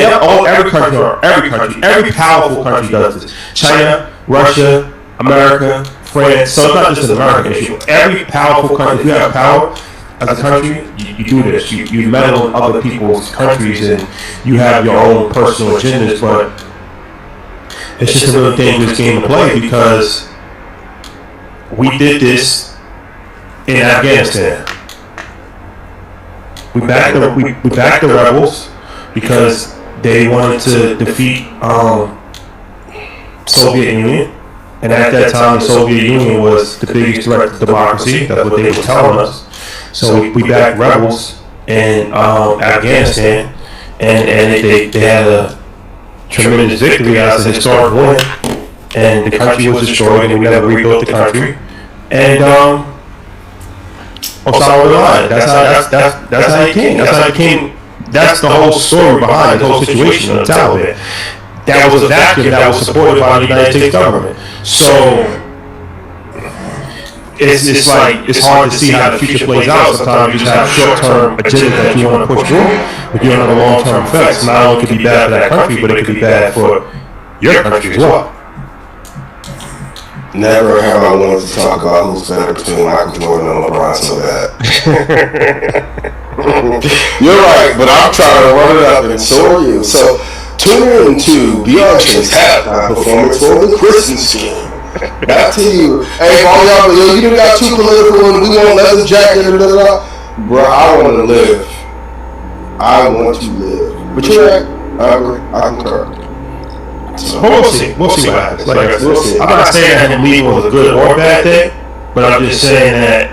powerful country does this. China, Russia, America, France. So it's not just an American issue. Every powerful country, if you have power as a country, you do this. You meddle in other people's countries and you have your own personal agendas, but it's just a really dangerous game to play because we did this in Afghanistan. We backed the rebels because they wanted to defeat Soviet Union, and at that time the Soviet Union was the biggest threat to democracy. That's what they were telling us. So we backed rebels in Afghanistan, and they had a tremendous victory as a historic win, and the country was destroyed, and we never rebuilt the country. And Osama bin Laden. That's how he came. That's how he came. That's the whole story behind the whole situation of the Taliban. That was a vacuum that was supported by the United States government. So it's like it's hard to see how the future plays out. Sometimes you just have short-term agendas that you want to push through, but you don't have the long-term effects. Not only could be bad for that country, but it could be bad for your country as well. Never have I wanted to talk about who's better between Michael Jordan and LeBron so bad. You're right, but I'm trying to run it up, and so are you. So tune in to Beyonce's halftime performance for the Christmas scheme. Back to you. Hey, all y'all, you done got too political and we want leather jacket and blah. Bro, I want to live. I want to live. But you're right. I agree. I concur. So we'll see what happens. Like I said, I'm not saying that him leaving was a good or bad thing, but I'm just saying that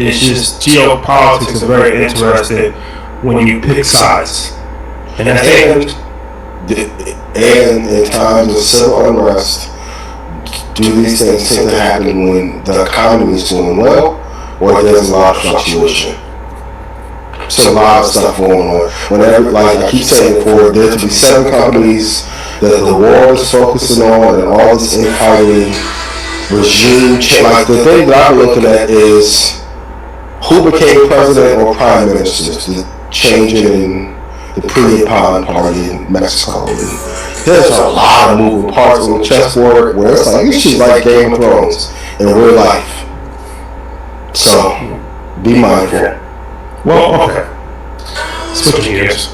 it's just geopolitics is very interesting when you pick sides, and that's and in times of civil unrest, do these things tend to happen when the economy is doing well, or there's a lot of fluctuation? So a lot of stuff going on. Whenever, like I keep saying, for there to be 7 companies that the war is focusing on and all this infighting regime change. Like the thing that I'm looking at is who became president or prime minister. The changing in the pre-Pond party in Mexico. And there's a lot of moving parts on the chessboard where it's like, this shit like Game of Thrones. in real life. So, be mindful. Well, okay. Switching gears.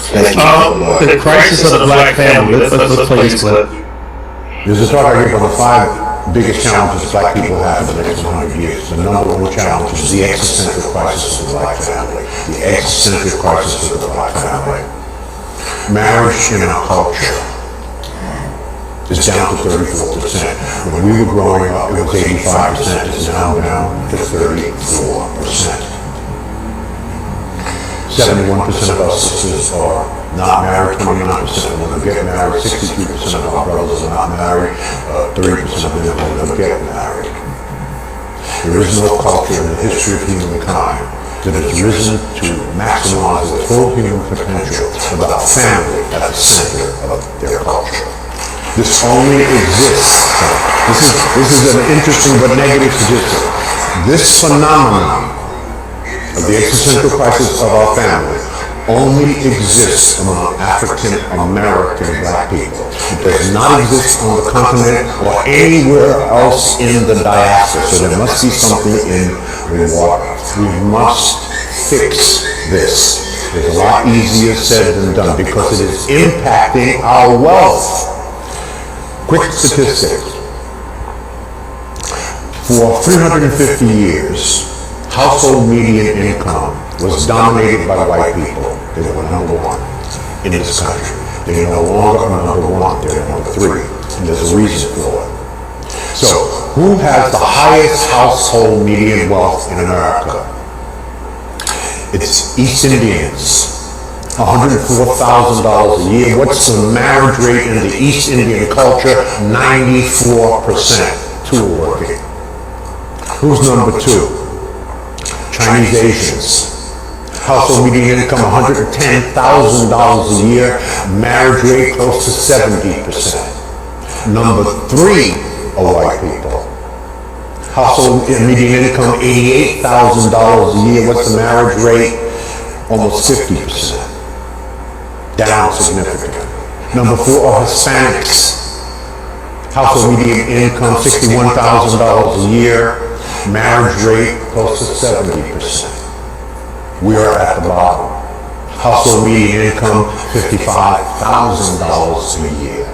Thank you. The crisis of the black family. Let's play this clip. There's a talk I give on the 5 biggest challenges black people have in the next 100 years. The number 1 challenge is the existential crisis of the black family. The existential crisis of the black family. Marriage in our culture is down to 34%. When we were growing up, it was 85%. It's now down to 34%. 71% of our sisters are not married, 29% will never get married, 63% of our brothers are not married, 30% of them will never get married. There is no culture in the history of humankind that has risen to maximize its full human potential without family at the center of their culture. This only exists. This is an interesting but negative statistic. This phenomenon of the existential crisis of our family only exists among African American black people. It does not exist on the continent or anywhere else in the diaspora. So there must be something in the water. We must fix this. It's a lot easier said than done because it is impacting our wealth. Quick statistics. For 350 years, household median income was dominated by white people. They were number 1 in this country. They no longer are number 1, they're number 3. And there's a reason for it. So, who has the highest household median wealth in America? It's East Indians. $104,000 a year. What's the marriage rate in the East Indian culture? 94%. 2 are working. Who's number 2? Chinese Asians. Household median income $110,000 a year. Marriage rate close to 70%. Number 3 are white people. Household median income $88,000 a year. What's the marriage rate? Almost 50%. Down significantly. Number 4 are Hispanics. Household median income $61,000 a year. Marriage rate close to 70%. We are at the bottom. Household median income $55,000 a year.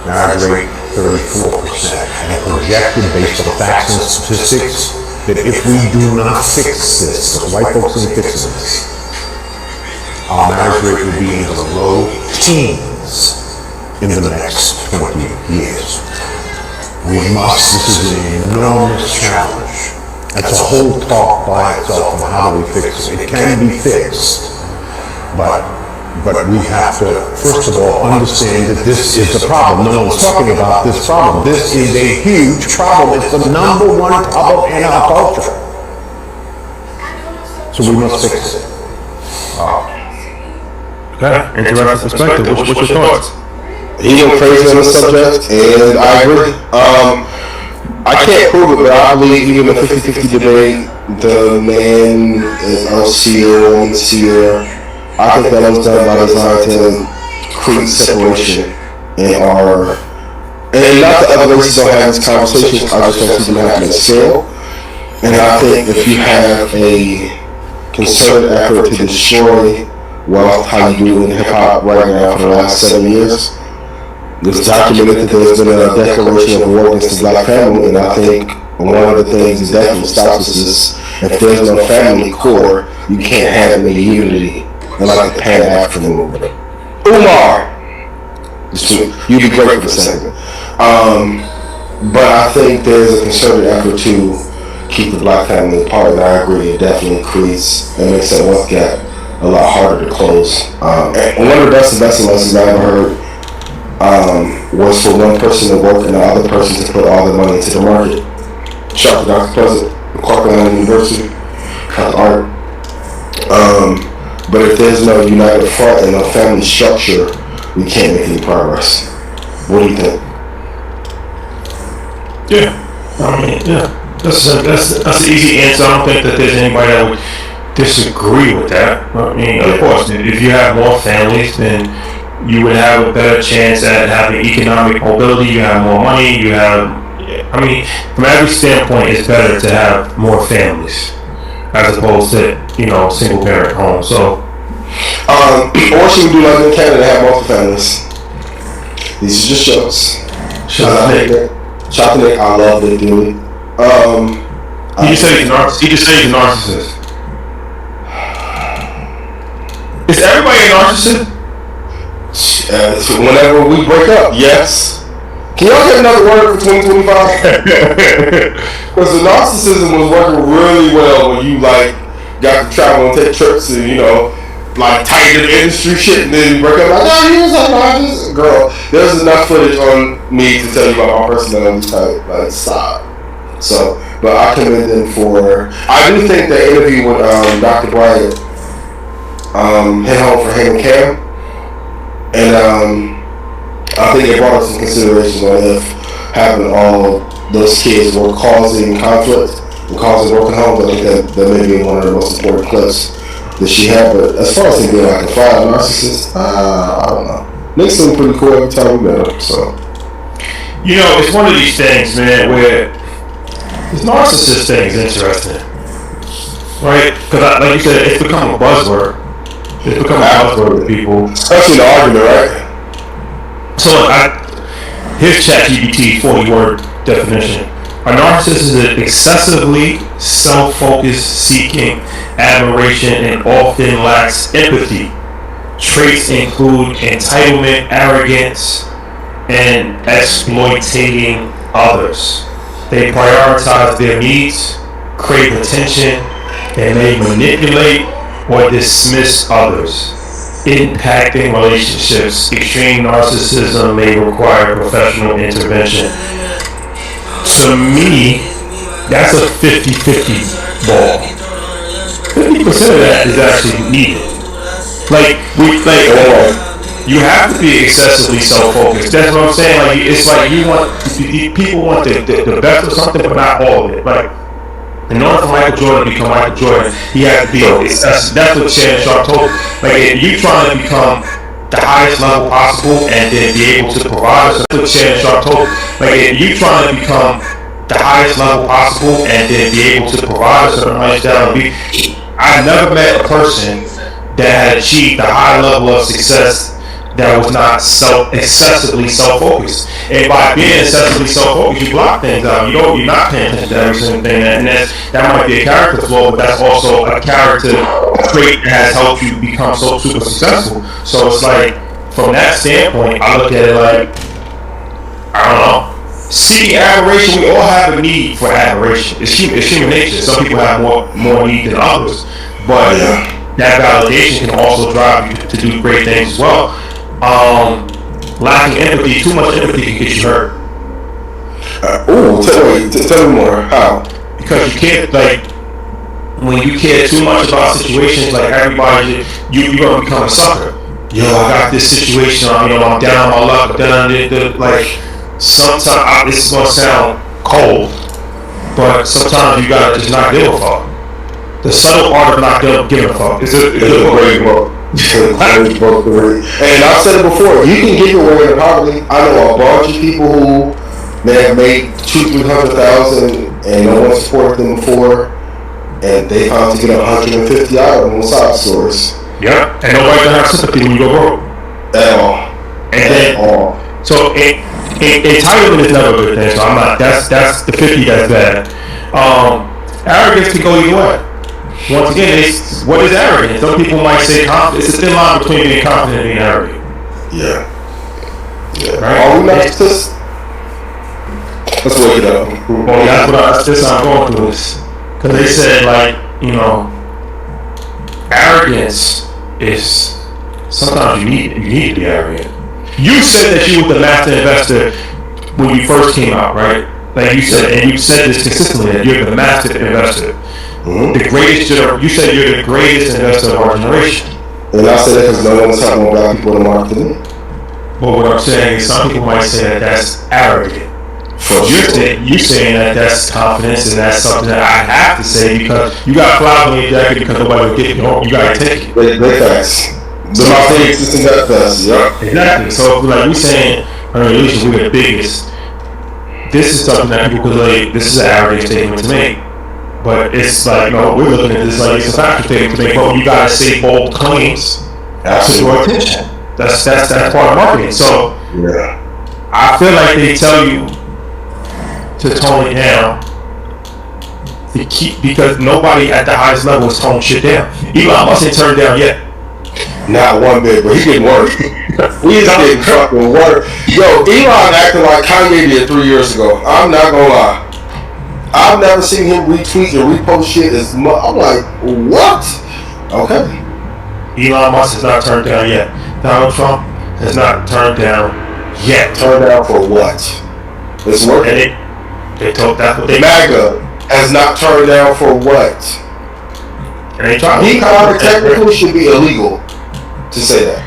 Marriage rate 34%. And projected based on facts and statistics that if we do not fix this, because white folks ain't fixing this, our marriage rate will be in the low teens in the next 20 years. This is an enormous challenge. That's a whole talk by itself on how do we fix it. It can be fixed, but we have to, first of all, understand that this is a problem. No one's talking about this problem. This is a huge problem. It's the number 1 problem in our culture. So we must fix it. Okay, interesting perspective. What's your thoughts? He went crazy on the subject, and I agree. I can't prove it, but I believe even in the 50-50 debate, the man is unseer, woman-seer. I think that was done by design to create separation in our... And not that other races don't have these conversations, I just don't see them happening at scale. And I think if you have a concerted effort to destroy wealth, how you do in hip-hop right now for the last 7 years, it's documented that there's been a declaration of war against the black family, and I think one of the things that definitely stops us is if there's no family core, you can't have any unity. And like the Pan-African movement. Umar! You'd be great for the second. But I think there's a concerted effort to keep the black family apart, and I agree, it definitely creates and makes that wealth gap a lot harder to close. And one of the best investment lessons I ever heard was for one person to work and the other person to put all the money into the market. Shout out to Dr. Pleasant from Clark Atlanta University, Art. But if there's no united front and no family structure, we can't make any progress. What do you think? Yeah, I mean, yeah, that's an easy answer. I don't think that there's anybody that would disagree with that. I mean, of course, if you have more families, then you would have a better chance at having economic mobility. You have more money. You have I mean, from every standpoint, it's better to have more families as opposed to, single parent homes. So, or she would do like in Canada, have multiple families. These are just jokes. Shout out to Nick. I love Nick dearly. He just said he's a narcissist. Is everybody a narcissist? Whenever we break up, yes. Can y'all get another word for 2025? Because the narcissism was working really well when you got to travel and take trips and tighten the industry shit, and then you break up like, he was a narcissist. Girl, there's enough footage on me to tell you about my personality type. Stop. So, but I commend them for. I do think the interview with Dr. Bryant hit home for him and Cam, and I think it brought up some considerations on if having all those kids were causing conflict and causing broken homes. I think that may be one of the most important clips that she had. But as far as him being like a fire narcissist, I don't know. Nick seemed pretty cool every time we met him. So, it's one of these things, man, where this narcissist thing is interesting, right? Because, like you said, it's become a buzzword. It's become a buzzword with people, especially the argument, right? So, here's ChatGPT 40-word definition. A narcissist is an excessively self-focused, seeking admiration, and often lacks empathy. Traits include entitlement, arrogance, and exploiting others. They prioritize their needs, crave attention, and may manipulate or dismiss others, impacting relationships. Extreme narcissism may require professional intervention. To me, that's a 50-50 ball. 50% of that is actually needed. You have to be excessively self-focused. That's what I'm saying. It's like people want the best of something, but not all of it. In order for Michael Jordan to become Michael Jordan, he had to be excessive. That's what Shannon Sharp told me. If you trying to become the highest level possible and then be able to provide us, that's what Shannon Sharp told me. If you trying to become the highest level possible and then be able to provide us a lifestyle, I never met a person that had achieved a high level of success that was not excessively self-focused. And by being excessively self-focused, you block things out. You're not paying attention to every single thing, and that might be a character flaw, but that's also a character trait that has helped you become so super successful. So it's from that standpoint, I look at it I don't know. Seeking admiration, we all have a need for admiration. It's human nature. Some people have more need than others, but that validation can also drive you to do great things as well. Lacking empathy, too much empathy can get you hurt. Tell me more. How? Because you can't, when you care too much about situations, everybody, you're gonna become a sucker. I got this situation, I'm down on my luck, sometimes, this is gonna sound cold, but sometimes you gotta just not give a fuck. The subtle art of not giving a fuck. It's a great book. And I've said it before, you can give away in poverty. I know a bunch of people who may have made $200,000-300,000 and no one supported them before, and they found to get $150 out on side stores. Yeah, and nobody gonna have sympathy when you go broke. At all. So entitlement is never a good thing. So I'm not. That's the 50. That's bad. Arrogance can go either way. Once again, what is arrogance? Some people might say confidence. It's a thin line between being confident and being arrogant. Yeah. Right? Are we narcissists? Let's wake it up. Well, that's how I'm going through this. Because they said, arrogance is sometimes you need to be arrogant. You said that you were the master investor when you first came out, right? You said, and you said this consistently, that you're the master investor. Mm-hmm. You said you're the greatest investor of our generation. And I said that because no one's talking about black people in the market today. But what I'm saying is some people might say that that's arrogant. You're saying that that's confidence, and that's something that I have to say because you got flowers on your jacket because nobody will get it. You got to take it. Great facts. So my favorite system got fast. Yeah. Exactly. So we're saying, we're the biggest this is something that people could like, this is an arrogant statement to make. But it's like, no, we're looking at this like it's a factual statement to make, but you gotta say bold claims to draw attention. That's part of marketing. So I feel like they tell you to tone it down to keep, because nobody at the highest level is toning shit down. Elon Musk ain't turned down yet. Not one bit, but he's getting worse. He's getting fucking worse. Yo, Elon acting like Kanye did 3 years ago. I'm not gonna lie. I've never seen him retweet and repost shit as much. I'm like, what? Okay. Elon Musk has not turned down yet. Donald Trump has not turned down yet. Turned down for what? It's working. They told that's what they MAGA has not turned down for what? And they try. Decon technically should be illegal to say that.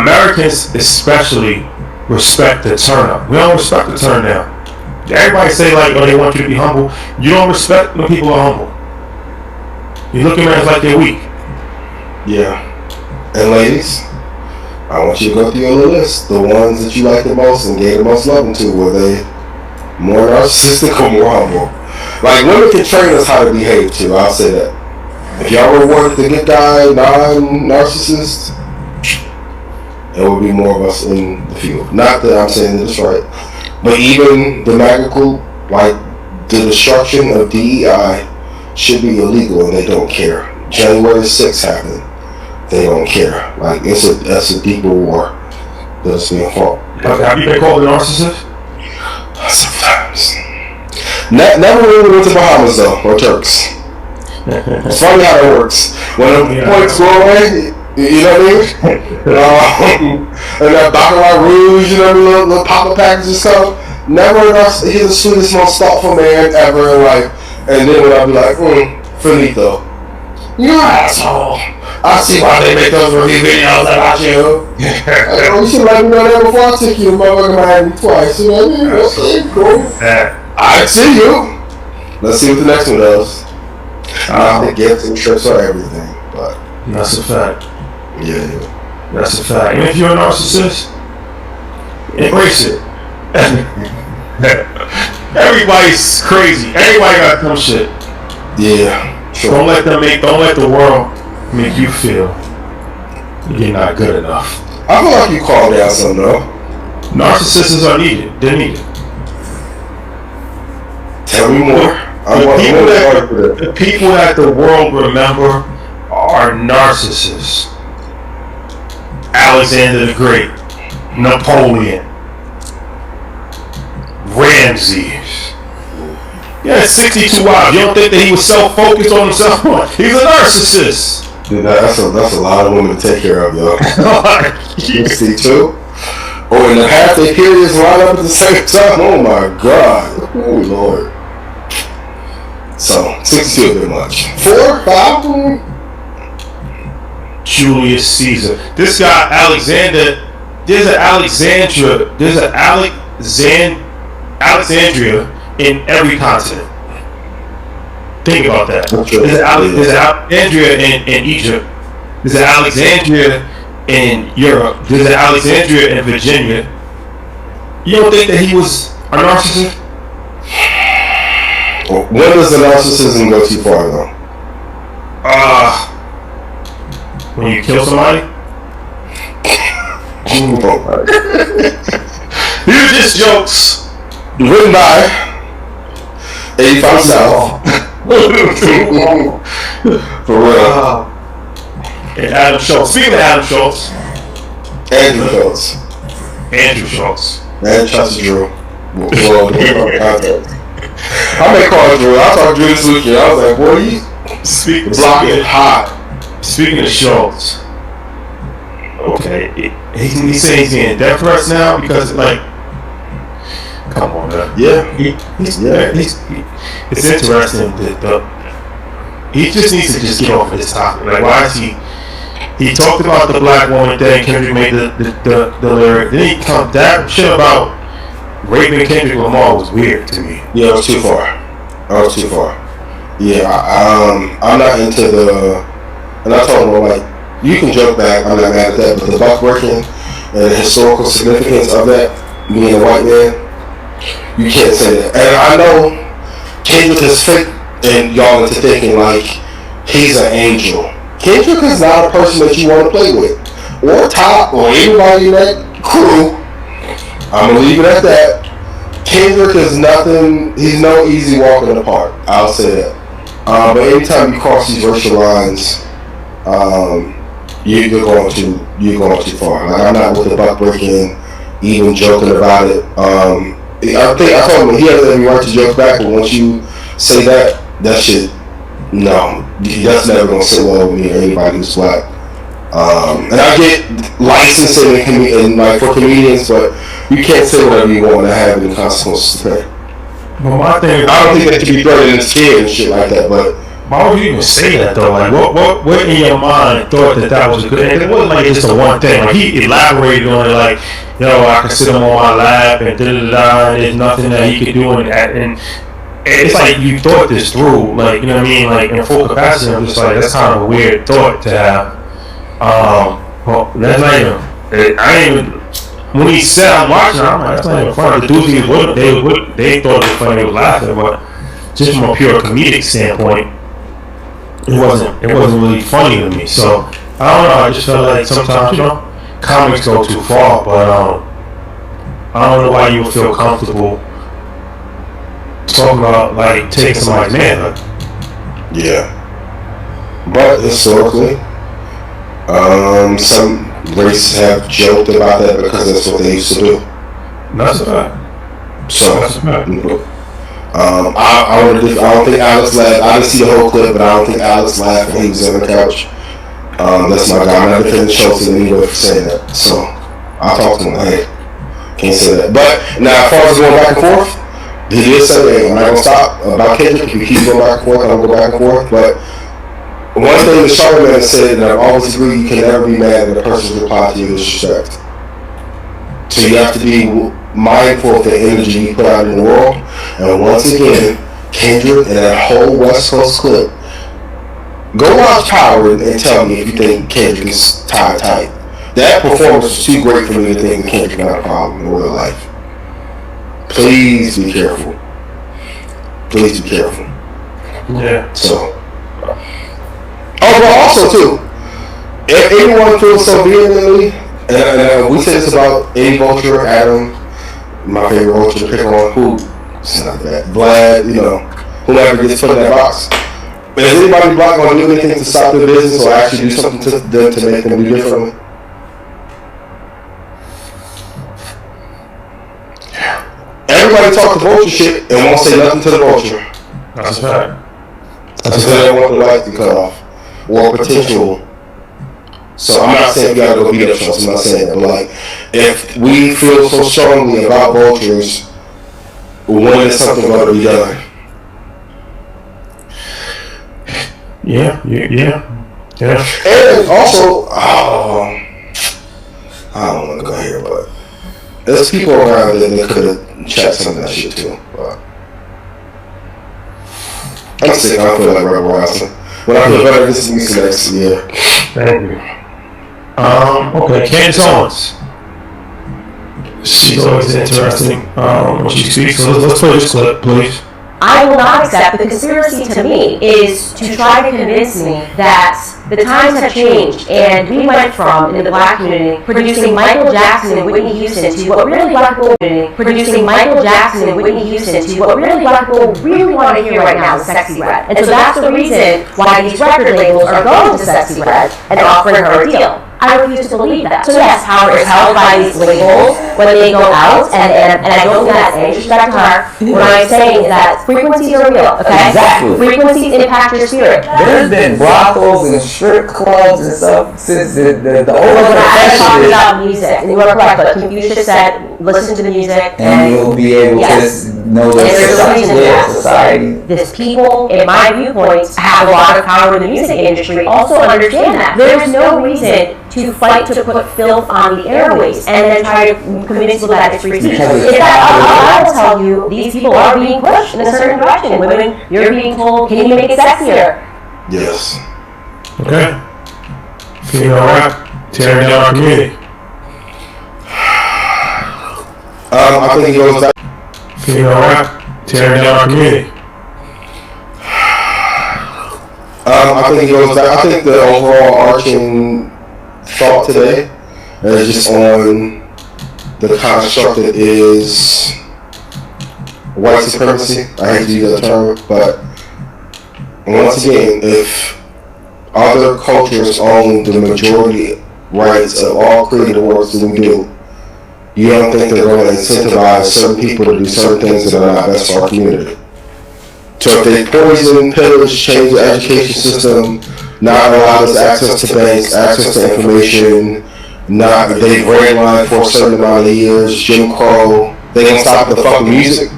Americans especially respect the turn up. We don't respect the turn down. Everybody say like, oh, they want you to be humble. You don't respect when people are humble. You look at them like they're weak. Yeah. And ladies, I want you to go through your list. The ones that you like the most and gave the most love to. Were they more narcissistic or more humble? Like, women can train us how to behave too. I'll say that. If y'all rewarded the good guy, non-narcissist, there will be more of us in the field. Not that I'm saying that it's right. But even the MAGA group, like the destruction of DEI should be illegal and they don't care. January 6th happened. They don't care. Like that's a deeper war that's being fought. Have you been called a narcissist? Sometimes. Never really went to Bahamas though, or Turks. It's funny how that works. When the points go away, you know what I mean? And that Baccarat Rouge, you know what I mean? Little pop-up packages and stuff. Never enough. He's the sweetest, most thoughtful man ever in life. And then when I'll be like, finito. You're an asshole. I see why they make those review videos about you. You should let me know that before I took you to motherfucking Miami twice. You know what I mean? That's cool. I see you. Let's see what the next one does. The gifts and trips are everything, but that's a fact. Yeah, that's a fact. And if you're a narcissist, embrace it. Everybody's crazy. Everybody got some shit. Yeah, sure. Don't let the world make you feel you're not good enough. I feel like you called out something though. Narcissists are needed. They're needed. Tell me more. The people that the world remember are narcissists. Alexander the Great, Napoleon, Ramses. He had 62 wives. You don't think that he was self-focused on himself? He's a narcissist. Dude, that's a lot of women to take care of, yo. 62? Oh, and half their periods line up at the same time? Oh my God. Oh Lord. So, 62 a bit much. 4? 5? Julius Caesar. This guy, Alexander, there's an Alexandria in every continent. Think about that. There's an Alexandria in Egypt. There's an Alexandria in Europe. There's an Alexandria in Virginia. You don't think that he was a narcissist? When does the narcissism go too far, though? When you kill somebody? These are just jokes. Written by 85 South. For real. And Adam Schultz. Speaking of Adam Schultz. Andrew Schultz. Man, trust Drew. Well, context. I may call Drew. I talked to Drew this weekend. I was like, boy, the block is hot. Speaking of Schultz, okay, he's saying he's getting death threats now because, like, come on, man. Yeah. It's interesting that he just needs to just get off of this topic. Like, why is he talked about the black woman thing, Kendrick made the lyric, then he come that shit about raping Kendrick Lamar was weird to me. Yeah, it was too far. Yeah, I'm not into the. And I told him, like, you can joke back, I'm not mad at that, but the buck breaking and the historical significance of that, being a white man, You can't say that. And I know Kendrick is fake, and y'all into thinking like he's an angel. Kendrick is not a person that you want to play with, or Top, or anybody in that crew. I'm gonna leave it at that. Kendrick is nothing. He's no easy walk in the park. I'll say that. But anytime you cross these racial lines, you're going too far. Like, I'm not with the buck breaking, even joking about it. I told him he has every right to joke back, but once you say that shit, no, that's never gonna sit well with me or anybody who's black. And I get licensing and like for comedians, but you can't say whatever you want to have any consequences to pay. Well, my thing, I don't think that should be threatened and scared and shit like that. But why would you even say that though? Like, what in your mind thought that was a good? And it wasn't like just the one thing. Like, he elaborated on it, like, yo, I can sit him on my lap and and there's nothing that he could do, and it's like you thought this through, like, you know what I mean? Like, in full capacity, I'm just like, that's kind of a weird thought to have. Well, that's not even. I ain't even. When he said I'm watching, I'm like, that's not even funny. The dudes they thought it was funny, they was laughing, but just from a pure comedic standpoint, it wasn't really funny to me. So I don't know. I just felt like sometimes, comics go too far, but I don't know why you would feel comfortable talking about like taking somebody's manhood. Yeah, but historically, some races have joked about that because that's what they used to do. That's a fact. So, that's a fact. I don't think Alex laughed. I didn't see the whole clip, but I don't think Alex laughed when he was on the couch. That's my guy. I'm not defending Schultz in any way for saying that. So, I'll talk to him. Hey, can't say that. But now, as far as going back and forth, he did say, hey, I'm not going to stop about Kendrick. If he keeps going back and forth, I'm going to go back and forth. But one thing the Charlamagne said, and I've always agreed, you can never be mad at a person's reply to your disrespect. So you have to be mindful of the energy you put out in the world. And once again, Kendrick and that whole West Coast clip, go watch Power and tell me if you think Kendrick is tight. That performance was too great for me to think Kendrick not a problem in real life. Please be careful. Please be careful. Yeah. So. Oh, but also too, if anyone feels so vehemently, and we say this about any vulture, Adam, my favorite vulture to pick on, who, it's not that, Vlad, whoever gets put in that box. But is anybody black going to do anything to stop their business or actually do something to them to make them do differently? Everybody talk the vulture shit and won't say nothing to the vulture. That's a fact. That's why they want the lights to cut off. Or potential. So I'm not saying you gotta go beat up Schultz, I'm not saying that, but like, if we feel so strongly about vultures, when is something going to be done? Yeah. And also, I don't want to go here, but there's people around that could have checked some of that shit too. But I'm sick, I feel like Rebel Rouser. When I feel better, this is me next year. Thank you. Okay, Candace Owens. She's always interesting when she speaks. So let's play this clip, please. I will not accept. The conspiracy to me is to try to convince me that the times have changed and we went from, in the black community, producing Michael Jackson and Whitney Houston to what really black people really want to hear right now is Sexy Red. And so that's the reason why these record labels are going to Sexy Red and offering her a deal. I refuse to believe that. So yes, power is held by these labels when they go out, and I don't think that's any disrespect to her. What I'm saying is that frequencies are real, okay? Exactly. Frequencies impact your spirit. There's been brothels and strip clubs and stuff since the old I talked about music, and you are correct, but Confucius said, listen to the music, and you'll be able to know the society. These people, in my viewpoint, have a lot of power in the music industry. Also understand that. There's no reason to fight to put filth on the airways and then try to convince people that it's free speech. I will tell you, these people are being pushed in a certain direction. Women, you're being told, can you make it sexier? Yes. Okay. Female rap, tearing down our community. I think it goes back. female rap tearing down our community? I think it goes back. I think the overall arching thought today is just on the construct that is white supremacy. I hate to use that term, but once again, if other cultures own the majority rights of all creative works that we do, you don't think they're going to incentivize certain people to do certain things that are not best for our community. So if they poison, pillage, change the education system, not allow us access to banks, access to information, they redline for a certain amount of years, Jim Crow, they gonna stop the fucking music?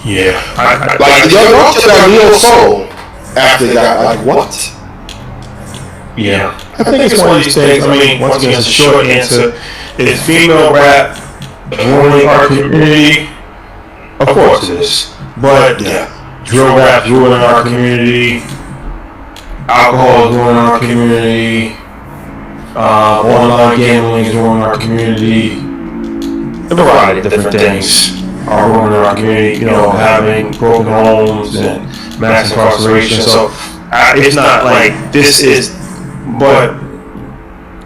Yeah. Like, Young Rock took out Neo Soul after that, like, what? Yeah. I think it's one of these things. I mean, once again, it's a short answer. Is female rap ruining our community? Of course it is. But drill rap ruining our community. Alcohol is ruining our community. Online gambling is ruining our community. A variety of different things are ruining our community. You know, having broken homes and mass incarceration. So it's not like this is, but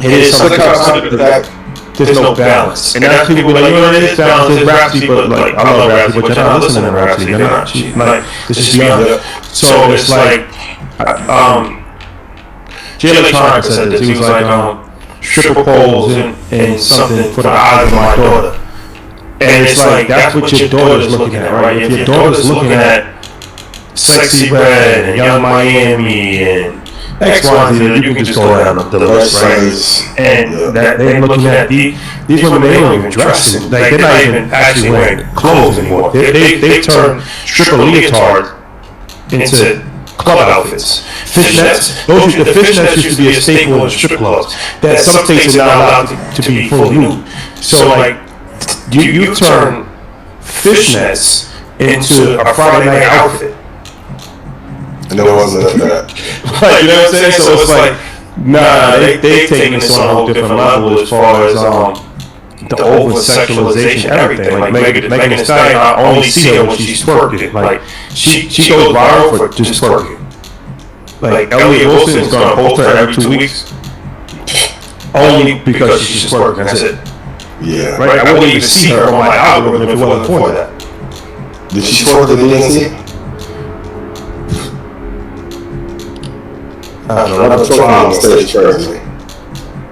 it is something that there's no balance. And that's people like, you know, it is balance. There's Rhapsody, but like, I love Rhapsody, but you're not listening to Rhapsody. You're not. Like, this is beyond it. So it's like, Jay Electronica said this. He was like, stripper poles and something for the eyes of my daughter. And it's like, that's what your daughter's looking at, right? If your daughter's looking at Sexy Red and Young Miami and X, Y, Z, you can just go down the list, right? And that they're looking at these women, they don't even dress in, like, they're not even actually wearing clothes anymore. They turn stripper leotards into club outfits. Fishnets, the fishnets used to be a staple in strip clubs that some states are not allowed to be fully nude. So like, you turn fishnets into a Friday night outfit. And there wasn't that. Like, you know what I'm saying? So it's like, nah, they've taken this on a whole different level as far as the over-sexualization of everything. Like, Megan Thee Stallion, I only see her when she's twerking. Like, she goes viral for just twerking. Like, Elliot Wilson is going to post her every 2 weeks. Only because she's just twerking, that's it. Yeah. Right? I wouldn't even see her on my algorithm if it wasn't for that. Did she twerk the DNC? I don't know. I'm twerking on stage currently.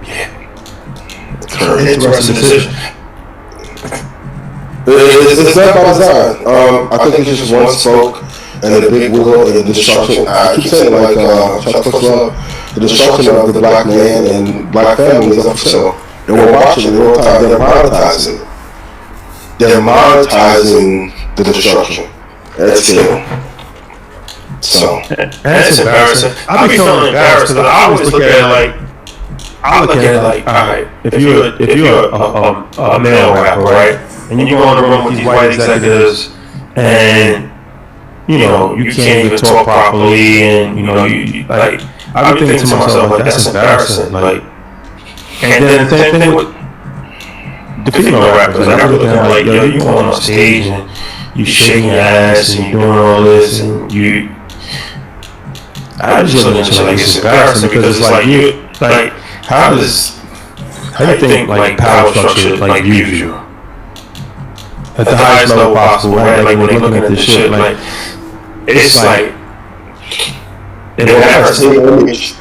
Yeah. Interesting decision. It's not by design. I think it's just one smoke and the big wheel and the destruction. I keep saying, like, Chuck Love, the destruction of the black man and black families up for sale. And we're watching it all the time. They're monetizing it. They're monetizing the destruction at scale. So that's embarrassing. I be feeling embarrassed because I always look at it like, all right, if you're a male rapper, right, and you go in the room with these white executives, and you know you can't even talk properly, and you know you like, I be thinking to myself like, that's embarrassing, like. And then the same thing with the female rappers. Like, I'm looking at like, yo, you going on stage and you shaking your ass and you doing all this and you. I just look at you like it's embarrassing because it's like you, like, how do you think like power structure like views you at the highest level possible, right? Like when they're looking at this shit, like it's like embarrassing.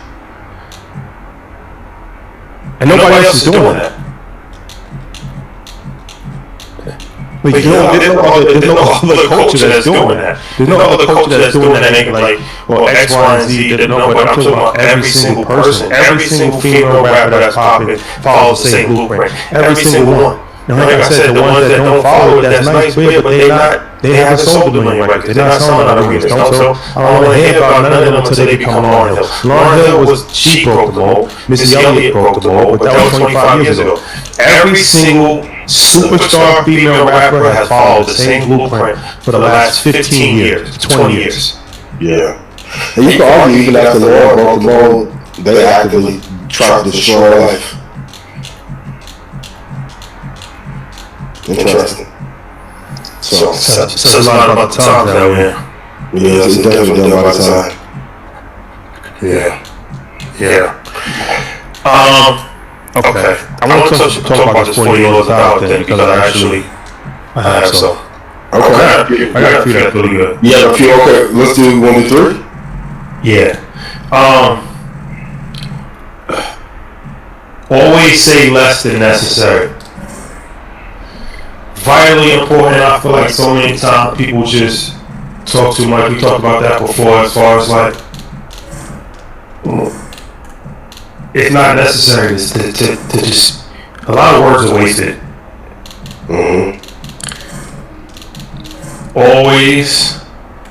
And nobody else is doing that. Like, there's no other culture that's doing that. There's no other culture that's doing that. Ain't like, well, X, Y, and Z. No, but I'm talking about every single person, every single female rapper that's popping follows the same blueprint. Every single one. And like I said, the ones that don't follow it, that's nice, weird, but they haven't sold a million records. They're not selling out arenas. I don't want to hear about none of them until they become Lauryn Hill. Lauryn Hill she broke the mold. Missy Elliott broke the mold, but that was 25 years ago. Every single superstar female rapper has followed the same blueprint for the last 15 years, 20 years. Yeah. And you can argue even after Lauryn broke the mold, they actively tried to destroy life. Interesting. So says a lot about the times that we're in. Yeah, it's definitely done by the time. Yeah. Okay. I want to talk about this 40 laws out thing because I have some. Okay. I got a few that's really good. You have a few? Okay, let's do 1 to 3. Yeah. Always say less than necessary. Vitally important. I feel like so many times people just talk too much. We talked about that before as far as like it's not necessary to just a lot of words are wasted. Always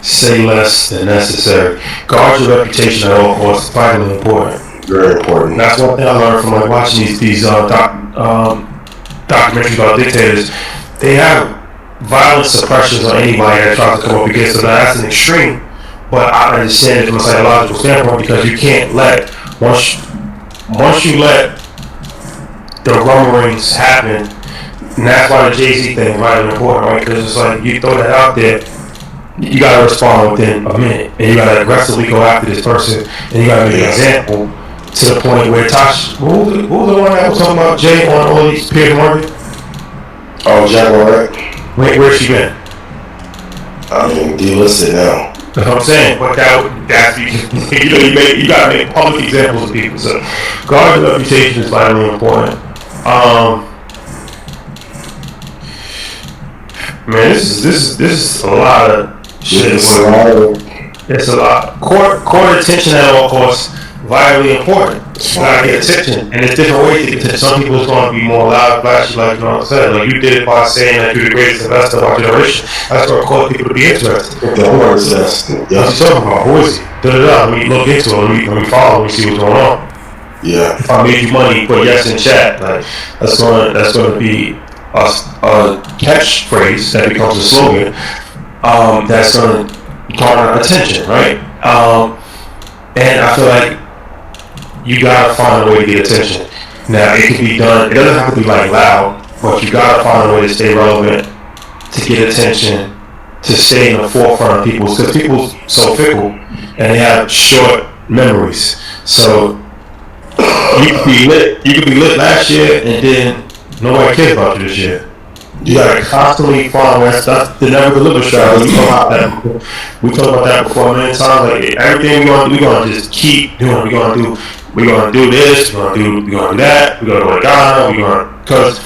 say less than necessary. Guard your reputation at all costs. Vitally important. Very important. That's one thing I learned from like watching these documentaries about dictators. They have violent suppressions on anybody that tries to come up against them. That's an extreme, but I understand it from a psychological standpoint because you can't let once you let the rumblings happen. And that's why the Jay-Z thing is vitally important, right? Because it's like you throw that out there, you gotta respond within a minute, and you gotta aggressively go after this person, and you gotta make an example to the point where who was the one that was talking about Jay on all these Piers Morgan? Oh, Jack, alright. Where's she been? I mean, delisted now. That's what I'm saying. But that's you gotta make public examples of people. So guard your reputation is vitally important. Man, this is a lot of shit. It's a lot. Court attention at all costs, vitally important. You gotta get attention, and there's different ways to get attention. Some people's gonna be more loud, flashy, like you know what I'm saying. Like you did it by saying that you're the greatest investor of our generation. That's what caused people to be interested. What's he talking about? Who is he? Let me look into it. Let me follow. Let me see what's going on. Yeah. If I made you money, put yes in chat. Like that's gonna be a catchphrase that becomes a slogan. That's gonna garner attention, right? And I feel like you gotta find a way to get attention. Now it can be done. It doesn't have to be like loud, but you gotta find a way to stay relevant, to get attention, to stay in the forefront of people's. Because people's so fickle and they have short memories. So you could be lit. You could be lit last year and then nobody cares about you this year. You gotta constantly find where that's the never deliver strategy. We talked about that before many times. Like everything we're gonna just keep doing. We're gonna do this. We're gonna do that. We're gonna go to Ghana. Because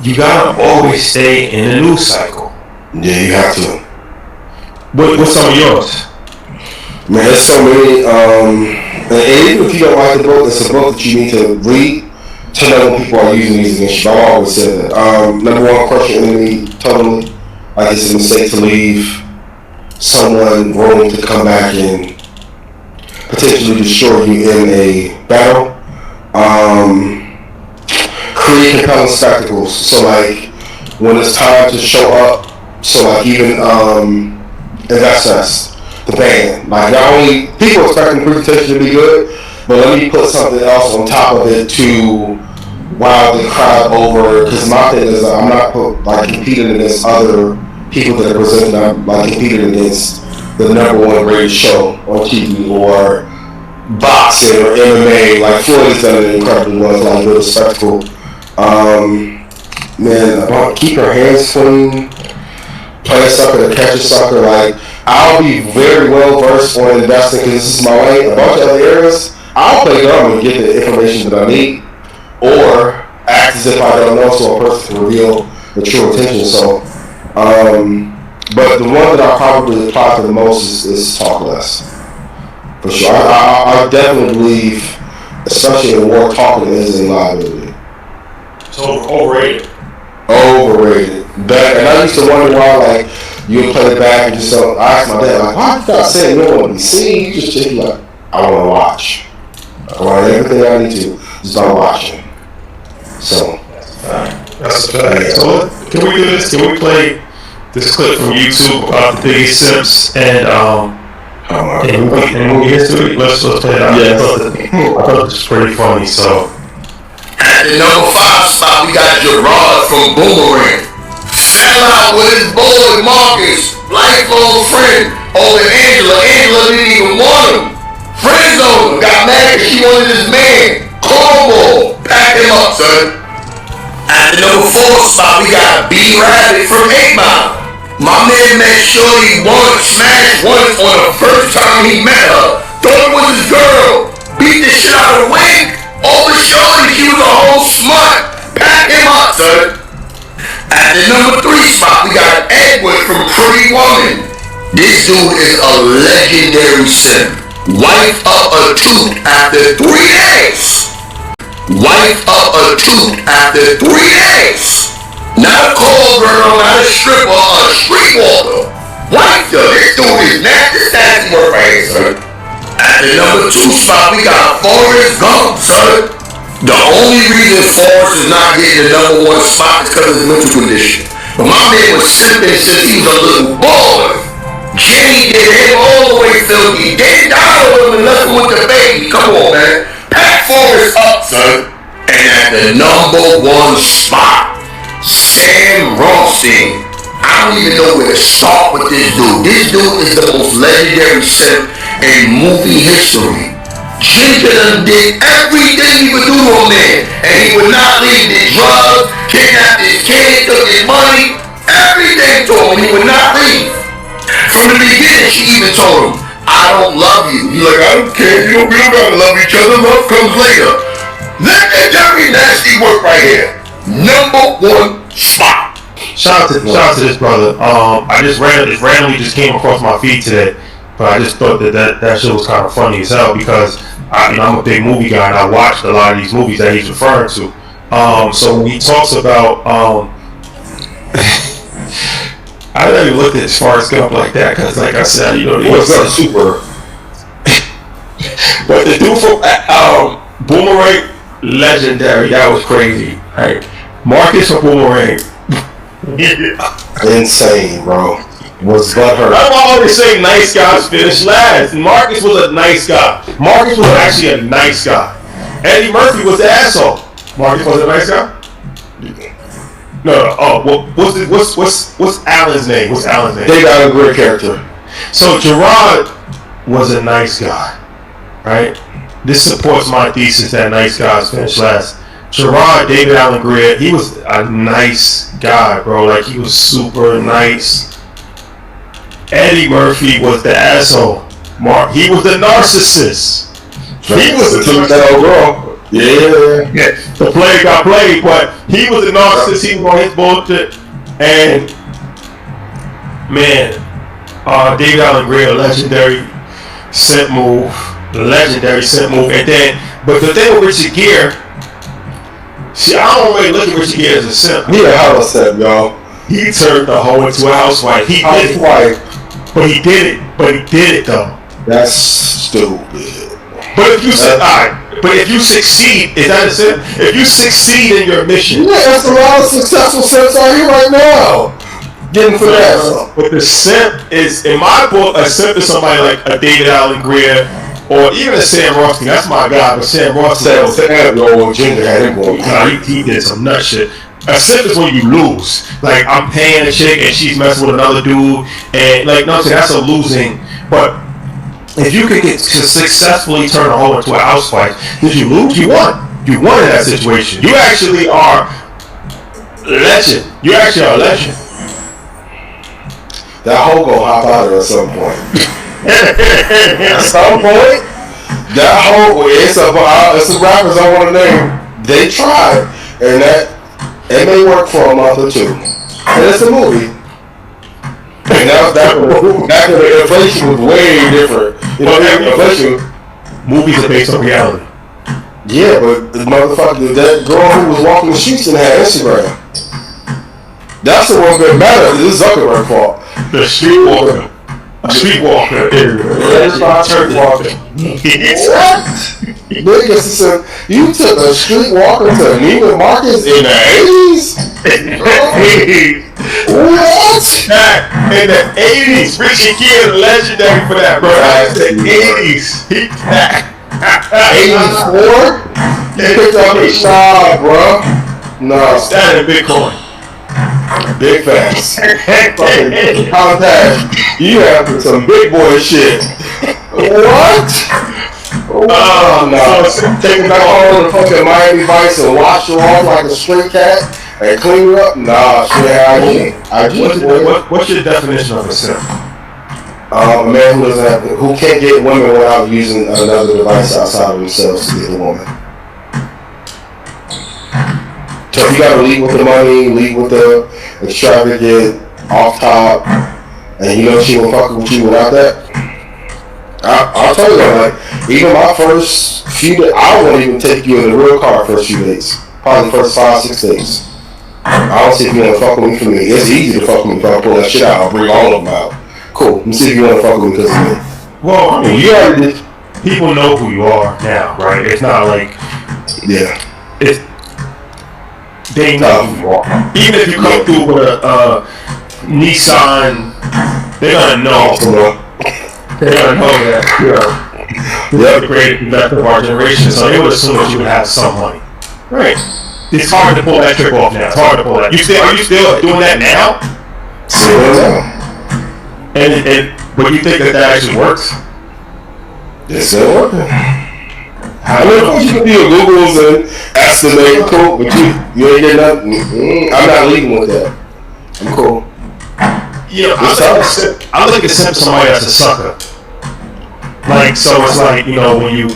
you gotta always stay in the news cycle. Yeah, you have to. What's some of yours? Man, there's so many. And even if you don't like the book, it's a book that you need to read to know when people are using these against you. I've always said that. Number one, crush your enemy totally. Like it's a mistake to leave someone room to come back and potentially destroy you in a battle. Create compelling spectacles. So like when it's time to show up, so like even Invest the band. Like not only people expecting the presentation to be good, but let me put something else on top of it to wow the crowd over. Because my thing is I'm not competing against other people that are presenting. I'm like competing against the number one greatest show on TV or boxing or MMA. Like Floyd has done an incredible one, like build a spectacle. Man, keep your hands clean. Play a sucker to catch a sucker. Like I'll be very well versed on investing because this is my way. A bunch of other areas, I'll play dumb and get the information that I need, or act as if I don't know, so a person can reveal the true intention. So, but the one that I probably apply to the most is talk less. For sure, I definitely believe, especially in war, talking is a liability. So overrated. Overrated. And I used to wonder why, like, you would play it back and just I asked my dad, like, why you not saying you don't want to be seen? You just think, like, I want to watch. I want everything I need to. Just start watching. So. That's a fact. Yeah. So can we do this? Can we play this clip from YouTube about the biggest simps and movie history? Let's play it out. Yes. I thought it was pretty funny, so. At the number 5 spot, we got Gerard from Boomerang. Fell out out with his boy Marcus, lifelong friend, over Angela. Angela didn't even want him. Friend zone him, got mad because she wanted his man. Cornball, pack him up, son. At the number 4 spot, we got B Rabbit from 8 Mile. My man met Shorty once, smashed once on the first time he met her. Thought it was his girl. Beat the shit out of the wig. Over Shorty, she was a whole smut. Pack him up, son. At the number 3 spot, we got Edward from Pretty Woman. This dude is a legendary simp. Wife up a tooth after 3 days. Wife up a tooth after 3 days. Not a call girl, not a stripper, a streetwalker. Wife though, this dude is nasty work right here, son. At the number 2 spot, we got Forrest Gump, son. The only reason Forrest is not getting the number 1 spot is because of his mental condition. But my man was simping since he was a little boy. Jenny did him all the way filthy. Didn't die with him and left him with the baby. Come on, man. Pack Forrest up, son. And at the number 1 spot, Sam Rothstein. I don't even know where to start with this dude. This dude is the most legendary simp in movie history. Ginger done did everything he would do to a man, and he would not leave. Did drugs, kidnapped his kid, took his money, everything to him. He would not leave. From the beginning, she even told him, "I don't love you." He's like, "I don't care. We don't gotta love each other. Love comes later." Legendary nasty work right here. Number 1 spot. Shout out to this brother. I just randomly came across my feed today. But I just thought that shit was kind of funny as hell because I'm a big movie guy and I watched a lot of these movies that he's referring to. So when he talks about, I never even looked at Forrest Gump like that because, like I said, what's up, super? But the dude from Boomerang, legendary. That was crazy. Right? Marcus from Boomerang, insane, bro. Was butthurt. I'm always saying nice guys finish last. Marcus was a nice guy. Marcus was actually a nice guy. Eddie Murphy was the asshole. Marcus was a nice guy. No. Oh, well, what's Alan's name? What's Alan's name? They got a great character. So Gerard was a nice guy, right? This supports my thesis that nice guys finish last. Gerard, David Alan Grier, he was a nice guy, bro. Like he was super nice. Eddie Murphy was the asshole. He was the narcissist. He was the narcissist. Girl. Yeah. The player got played, but he was the narcissist. He was on his bullshit. And man, David Alan Grier, legendary simp move. Legendary simp move. And then, but the thing with Richard Gere, see, I don't really look at Richard Gere as a simp. He a hell of a simp, y'all. He turned the hoe into a housewife. He did it. But he did it though. That's stupid. But if you if you succeed, is that a simp? If you succeed in your mission, yeah, that's a lot of successful simps out here right now. Getting for that. But the simp is, in my book, a simp is somebody like a David Alan Grier or even a Sam Rothstein. That's my guy. But Sam Rothstein, he did some nut shit. A simp is when you lose. Like, I'm paying a chick and she's messing with another dude, and like, no, that's a losing. But if you could get to successfully turn a hoe into a housewife, did you lose? You won. You won in that situation. You actually are legend. You actually are a legend. That hoe gonna hop out of her at some point. At some point, that hoe, it's some rappers I want to name. They tried, and that. It may work for a month or two. And it's a movie. And that the inflation was way different. You know, inflation. Movies are based on reality. Yeah, but the motherfucker, that girl who was walking the streets and had Instagram. That's the one that matters. This is Zuckerberg's fault. The streetwalker. Streetwalker. Streetwalker. What? Nigga, you took a streetwalker to Neiman Marcus in the 80s? What? In the 80s, Richard Gere legendary for that, bro. The 80s. 84? You picked up a style, bro. No. Stand in Bitcoin. Big facts. Fucking contact. You have some big boy shit. What? Oh no! Take it back home to fucking Miami Vice and wash her off like a stray cat and clean her up. Nah, shit. What's your definition of a simp? A man who can't get women without using another device outside of themselves to get a woman. So if you gotta lead with the money, lead with the extravagant, off top, and you know she won't fuck with you without that. I'll tell you that, like, even my first few days, I won't even take you in the real car first few days. Probably the first 5-6 days. I don't see if you want to fuck with me for me. It's easy to fuck with me if I pull that shit out. I'll bring all of them out. Cool. Let me see if you want to fuck with me because of me. Well, I mean, you already did. People know who you are now, right? It's not like, they know who you are. Even if you come through with a Nissan, they're gonna know. They're gonna know that you're the great investor of our generation, so they would assume that you would have some money. Right. It's hard to pull that trick off now. It's hard to pull that. Are you still doing that now? But you think that actually works? It's still working. I mean, of course you can do your Googles and estimate, cool, but you ain't getting nothing. I'm not leaving with that. I'm cool. Yeah, I look at somebody that's a sucker. Like, so it's like, you know, when you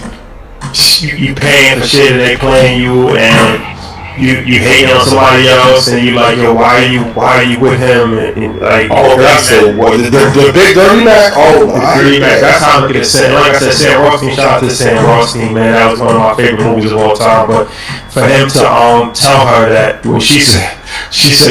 paying for shit and they playing you and you hating on somebody else and you like, yo, why are you with him? And like, that's it. The big dirty Mac. Dirty Mac. That's how I look at it. Like I said, Sam Rothstein. Shout out to Sam Rothstein, man. That was one of my favorite movies of all time. But for him to tell her that when she said,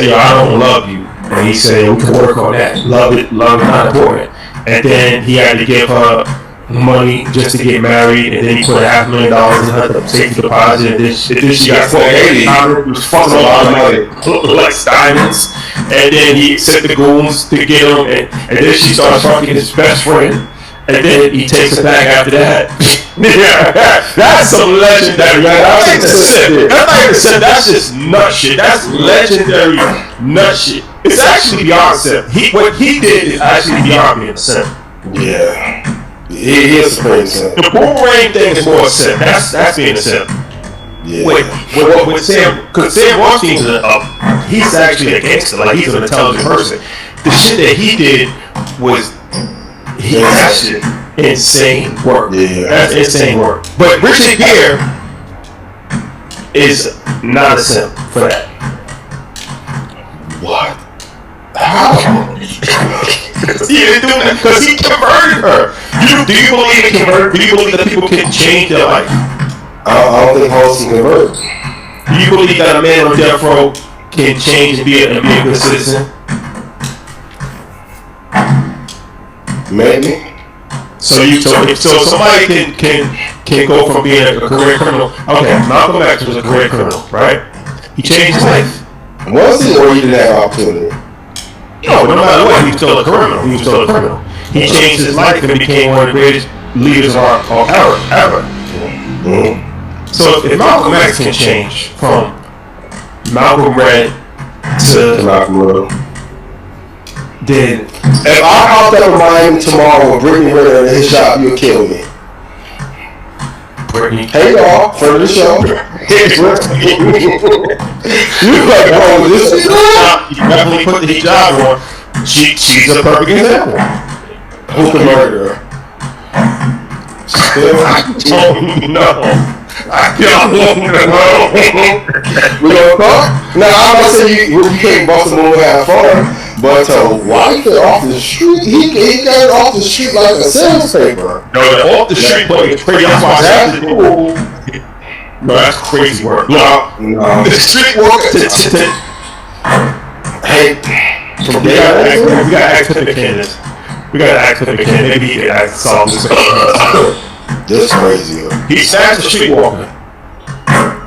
yo, I don't love you. And he said, we can work on that. Love is not important. And then he had to give her money just to get married, and then he put $500,000 in her safety deposit, and then she got $480. He was fucking a lot of money, like diamonds. And then he sent the goons to get him, and then she started fucking his best friend, and then he takes it back after that. Yeah, that's some legendary. That's just nut shit. That's legendary nut shit. It's actually beyond simp. What he did is actually beyond being a simp. Yeah. He is supreme simp. The boomerang thing is more simp. That's being a simp. Yeah. With Sam, because Sam Rothstein's he's actually a gangster. Like, he's an intelligent person. The shit that he did was that's shit insane work. Yeah. That's insane work. But Richard Gere is not a simp for that. What? How? Because he converted her. Do you believe in convert? Do you believe that people can change their life? I don't think hoes can convert. Do you believe that a man on death row can change and be a good citizen? Maybe. So somebody can go from being a career criminal. Okay, Malcolm X was a career criminal, right? He changed his life. Was he, or he didn't have opportunity? No matter what, he was still a criminal. He changed his life and became one of the greatest leaders of our era. Mm-hmm. So if Malcolm X can change from Malcolm Red to Malcolm Little, then if I hopped up in Miami tomorrow with Brittany Renner in his shop, you'll kill me. Brittany. Hey y'all, friend of the show. You like, bro, this is you definitely put the hijab on. She's a perfect example. Who can murder her? Still, I don't know. We gonna talk? Now I'm gonna say you can't bust a move and have fun, but wife it off the street, he got it off the street like a sales paper. No, the off the street play is crazy. That's why I said no, that's crazy work. No. The street work. Hey, we gotta ask the candidates. Maybe he can solve this. That's crazy. He snatched the streetwalker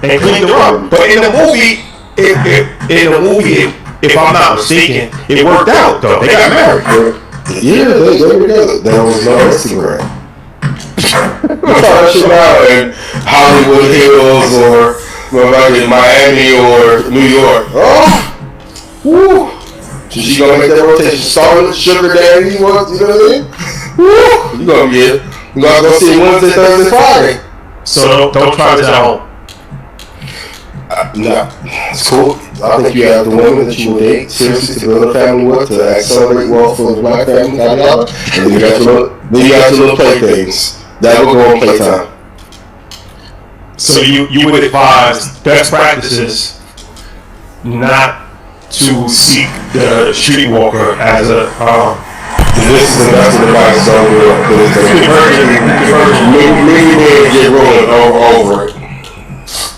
and cleaned her up. But in the movie, if I'm not mistaken, it worked out though. They got married. Yeah, they were together. There was no Instagram. We saw that shit out in Hollywood Hills or like in Miami or New York. Oh, woo. So she gonna make that rotation. Salt, sugar daddy, what? You know what I mean? Woo! You gonna get it. You gonna go see it Wednesday, Thursday, Friday. So don't try this at home. No, it's cool. I think you have the women that you would date seriously to build a family with, to accelerate wealth for the black family, and then you got your little playthings. That will go on playtime. So you would advise best practices not to seek the streetwalker as a this is the best advice on many men get rolling over it.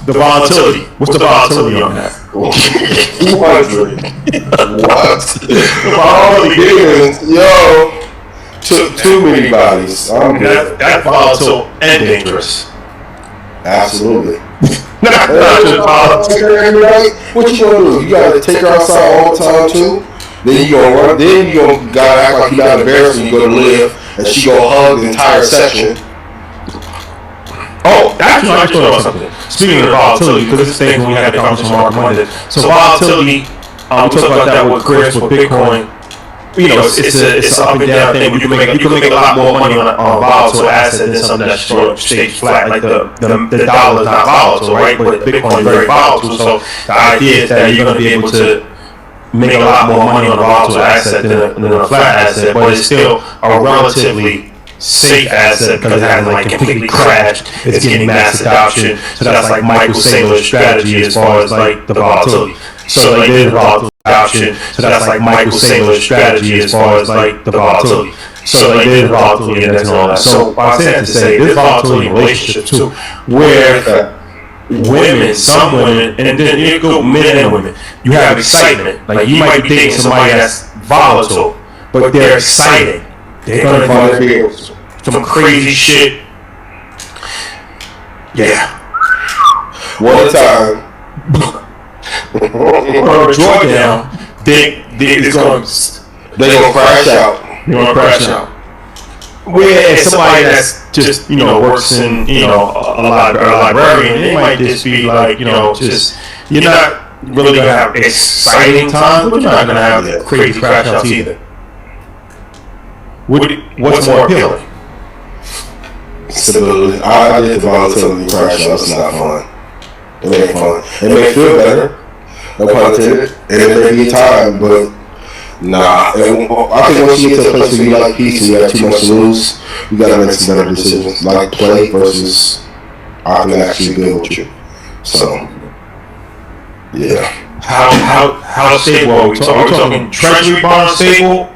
The volatility. What's the volatility on that? 200. What? Yo, too many bodies. That's volatile and dangerous. Absolutely. Not just volatile. What you gonna do? You gotta take her outside all the time too. Then you gonna run. Then you gonna gotta act like you not embarrassed when you go to live, and she gonna hug the entire section. Oh, actually, I just thought of something. Speaking of volatility, because this is thing when we had the conversation on Monday. So volatility, we talked about that with Chris with Bitcoin. You know, it's an up and down thing. You can make a lot more money on a volatile asset than something that's sort of stays flat. Like the dollar is not volatile, right? But Bitcoin is very volatile. So the idea is that you're going to be able to make a lot more money on a volatile asset than a flat asset, but it's still a relatively safe asset because it hasn't like completely crashed. It's getting mass adoption. So that's like Michael Saylor's strategy as far as like the volatility. So like there's volatile adoption. So that's like Michael Saylor's strategy as far as like the volatility. So like there's volatility and all that. So I said to say there's volatility in relationships too, where women, some women, and then you go men and women, you have excitement. Like you might be dating somebody that's volatile, but they're exciting. They're gonna do some crazy shit. Yeah. One time. Or a drawdown. They're gonna crash out. They're gonna crash out. Whereas somebody that's just works in a librarian, they might just be like just you're not really gonna have exciting times, but you're not gonna have crazy crash outs either. What's more appealing? Stability. I did the volatility crash out. It's not fun. It ain't fun. It may feel better, no pun intended, and it may be time, but nah. I think once you get to a place where you like peace and you have too much to lose, you gotta make some better decisions, like play versus I can actually build with you. So, yeah. How stable are we talking? Are we talking treasury bond stable?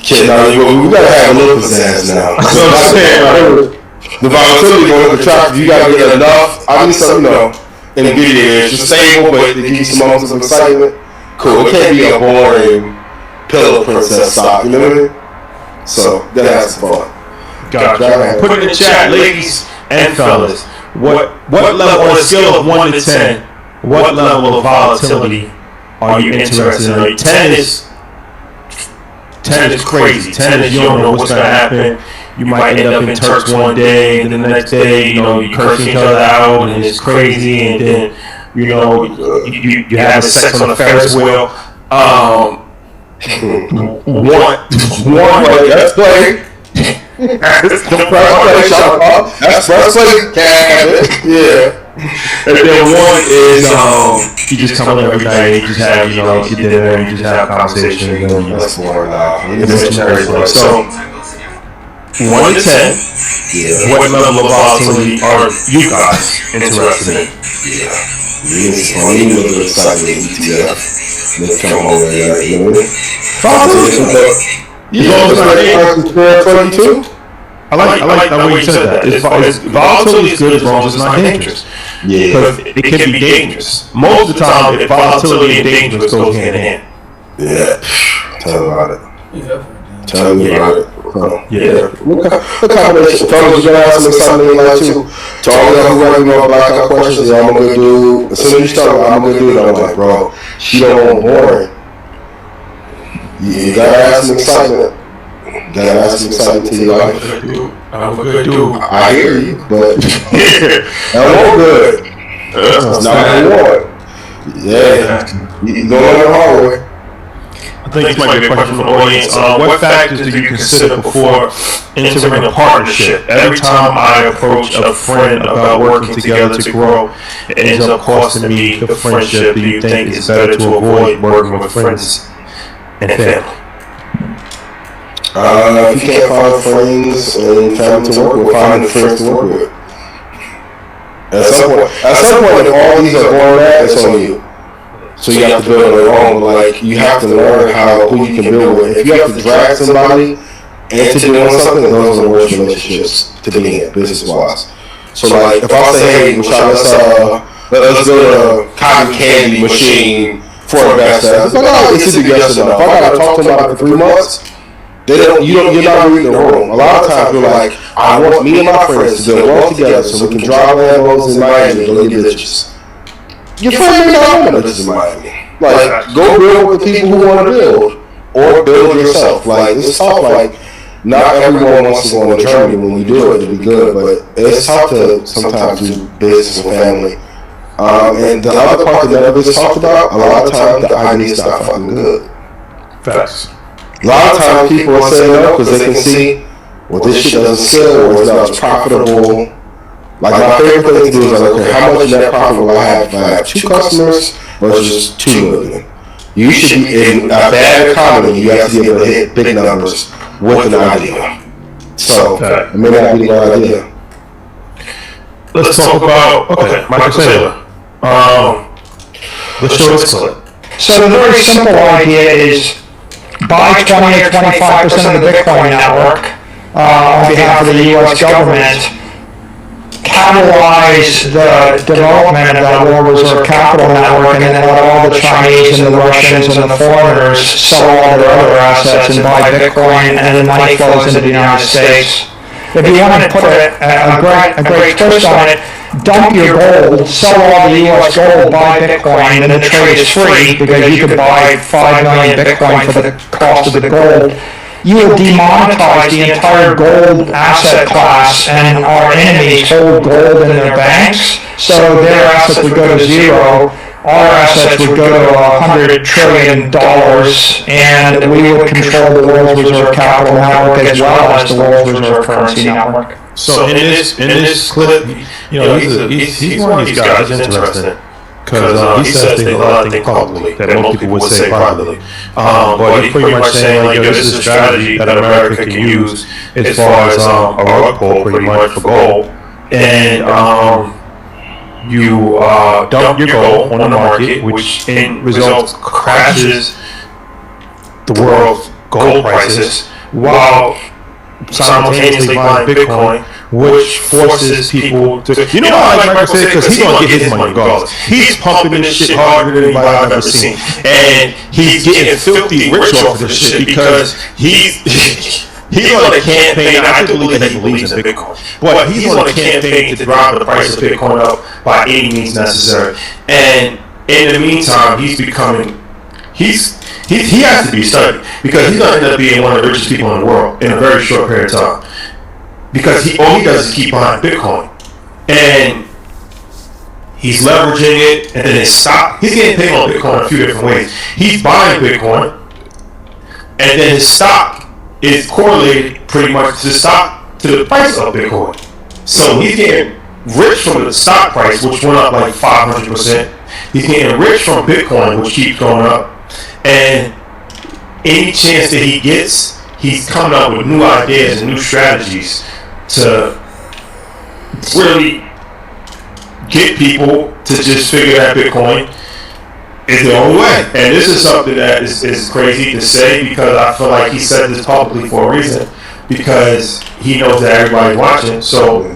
Kid, now we gotta have a little pizzazz now. So I'm saying, the volatility going to the track, you gotta get enough. I need some, NVIDIA is stable, but it gives you some moments of excitement. Cool. It can't be a boring pillow princess stock, you know what I mean? So gotta have some fun. Gotcha. Put it in the chat, ladies and fellas. What level on a scale of 1 to 10? What level of volatility are you interested in? 10 is crazy. 10 is you don't know what's gonna happen. You might end up in Turks one day, and then the next day, you curse each other out, and it's crazy, and then you have sex on a Ferris wheel. One, let's play. That's first play. Yeah. And then one is you just come in every night, you just have your dinner, and you just have conversations. That's boring now. So 1 to 10. Yeah. What level of volatility are you guys interested in? Yeah. It's funny with the excitement ETF. Let's come over there, you know what I mean? 22. I like the way you said that. Volatility is good as long as it's not dangerous. Yeah. Because it can be dangerous. Most of the time, volatility and dangerous goes hand in hand. Yeah. Tell me about it. Tell me about it. Yeah. What combination? Fellas, you're gonna ask me something like you. To all of y'all who write me more Blackout questions, I'm a good dude. As soon as you start, I'm a good dude. I'm like, bro, she don't want boring. You gotta add some excitement. Gotta add some excitement to your life. I'm a good dude. I hear you, but that won't good. It's not what you want. Yeah. You go on the hard way. I think this might be a question from the audience. What factors do you consider before entering a partnership? Every time I approach a friend about working together to grow, it ends up costing me the friendship. Do you think it's better to avoid working with friends and family? If you can't find friends and family to work with, find friends to work with. At some point, if all these are going bad, it's on you. So you have to build on your own. Like, you have to learn who you can build with. If you have to drag somebody into doing something, those are the worst relationships to be in, business-wise. So, like, if I say, hey, let's build a cotton candy machine for investors, it's like, oh, it's easy yes or no. If I got to talk to somebody for 3 months, you're not reading the room. A lot of times we're like, I want me and my friends to build well together so we can drive Lambos in Miami and go get bitches. Your friend may not want bitches in Miami. Like, go build with the people who want to build, or build yourself. Like, it's tough. Like, not everyone wants to go on a journey. When you do it, it'll be good, but it's tough to sometimes do business with family. And the other part that never gets talked about, a lot of times the idea's not fucking good. Facts. A lot of times people are saying no because they can see, well, this shit doesn't scale or it's not as profitable. Like, my favorite thing to do is, like, okay, how much net profit will I have if I have 2 customers versus 2 million? You should be in a bad economy. You have to be able to hit big numbers with an idea. So, it may not be the right idea. Let's talk about, Michael Saylor. Let's show this clip. So the very simple idea is buy 20 or 25% of the Bitcoin network on behalf of the U.S. government, capitalize the development of that world reserve capital network, and then let all the Chinese and the Russians and the foreigners sell all their other assets and buy Bitcoin, and then money flows into the United States. If you want to put a great twist on it, dump your gold, sell all the U.S. gold, buy Bitcoin, and the trade is free because you could buy 5 million Bitcoin for the cost of the gold. You will demonetize the entire gold asset class, and our enemies hold gold in their banks, so their assets would go to zero. Our assets would go to $100 trillion, and we would control the world's reserve capital network as well as the world's reserve currency network. So in this clip, he's one of these guys that's interesting because he says a lot of things publicly that most people would say privately. But he's pretty much saying, like, this is a strategy that America can use as far as a rug pull pretty much for gold. And you dump your gold on the market, which in results crashes the world's gold prices while simultaneously buying Bitcoin, which forces people to, like Michael said, because he's going to get his money regardless. He's pumping this shit harder than anybody I've ever seen. And he's getting filthy rich off of this shit because he's on a campaign. I do believe that he believes in Bitcoin, but he's on a campaign to drive the price of Bitcoin up by any means necessary. And in the meantime, he has to be studied because he's going to end up being one of the richest people in the world in a very short period of time. Because all he does is keep buying Bitcoin, and he's leveraging it, and then his stock. He's getting paid on Bitcoin a few different ways. He's buying Bitcoin, and then his stock is correlated pretty much to the price of Bitcoin. So he's getting rich from the stock price, which went up like 500%. He's getting rich from Bitcoin, which keeps going up. And any chance that he gets, he's coming up with new ideas and new strategies to really get people to just figure out Bitcoin is the only way. And this is something that is crazy to say because I feel like he said this publicly for a reason because he knows that everybody's watching. So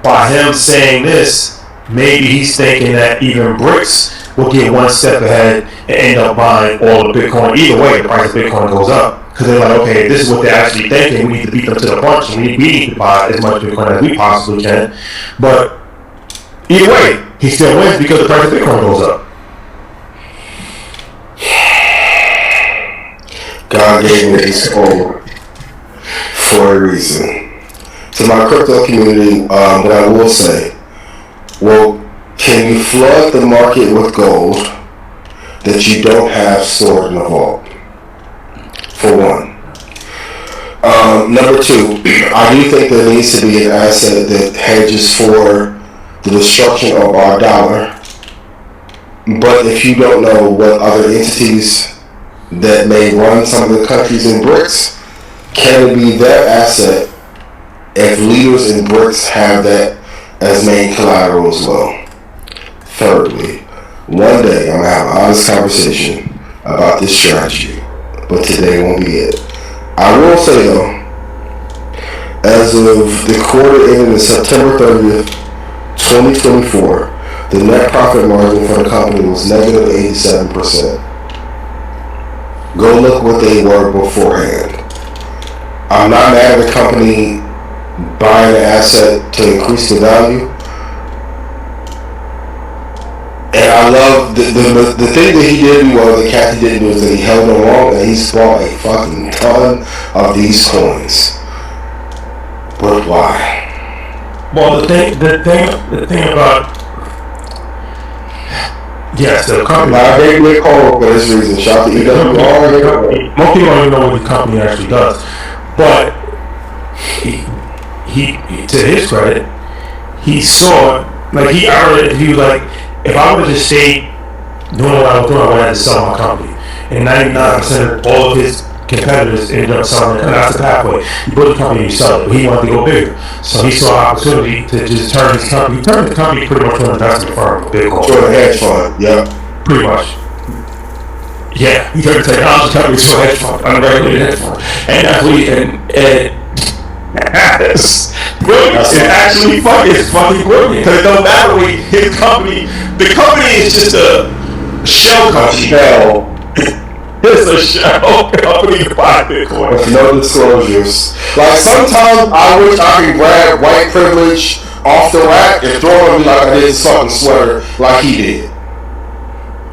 by him saying this, maybe he's thinking that even BRICS will get one step ahead and end up buying all the Bitcoin. Either way, the price of Bitcoin goes up because they're like, okay, this is what they're actually thinking. We need to beat them to the punch, and we need to buy as much Bitcoin as we possibly can. But either way, he still wins because the price of Bitcoin goes up. God gave me this quote for a reason. To my crypto community, what I will say, can you flood the market with gold that you don't have stored in a vault? for one. Number two, I do think there needs to be an asset that hedges for the destruction of our dollar. But if you don't know what other entities that may run some of the countries in BRICS, can it be their asset if leaders in BRICS have that as main collateral as well? Thirdly, one day I'm going to have an honest conversation about this strategy, but today won't be it. I will say though, as of the quarter ending September 30th, 2024, the net profit margin for the company was negative 87%. Go look what they were beforehand. I'm not mad at the company buying an asset to increase the value. And I love the thing that he did do well, the cat he didn't do, is that he held on long and he's bought a fucking ton of these coins. But why? Well, the thing about yes, the company. I gave me a call for this reason. Shout to EWR. Most people don't even know what the company actually does, but he to his credit, he saw like he was like, if I would have just stayed doing what I was doing, I would have to sell my company. And 99% of all of his competitors ended up selling it, and that's the pathway. You build a company and you sell it, but he wanted to go bigger. So he saw an opportunity to just turn his company. He turned the company pretty much to an investment firm, Bitcoin. To a hedge fund, yeah. Pretty much. Yeah, he turned the technology company to a hedge fund, unregulated hedge fund. And that's what it's brilliant. It's actually fucking brilliant. Because it don't matter what his company, the company is just a shell company. It's a shell company to buy Bitcoin. With no disclosures. Like sometimes I wish I could grab white privilege off the rack and throw it on me like I did his fucking sweater like he did.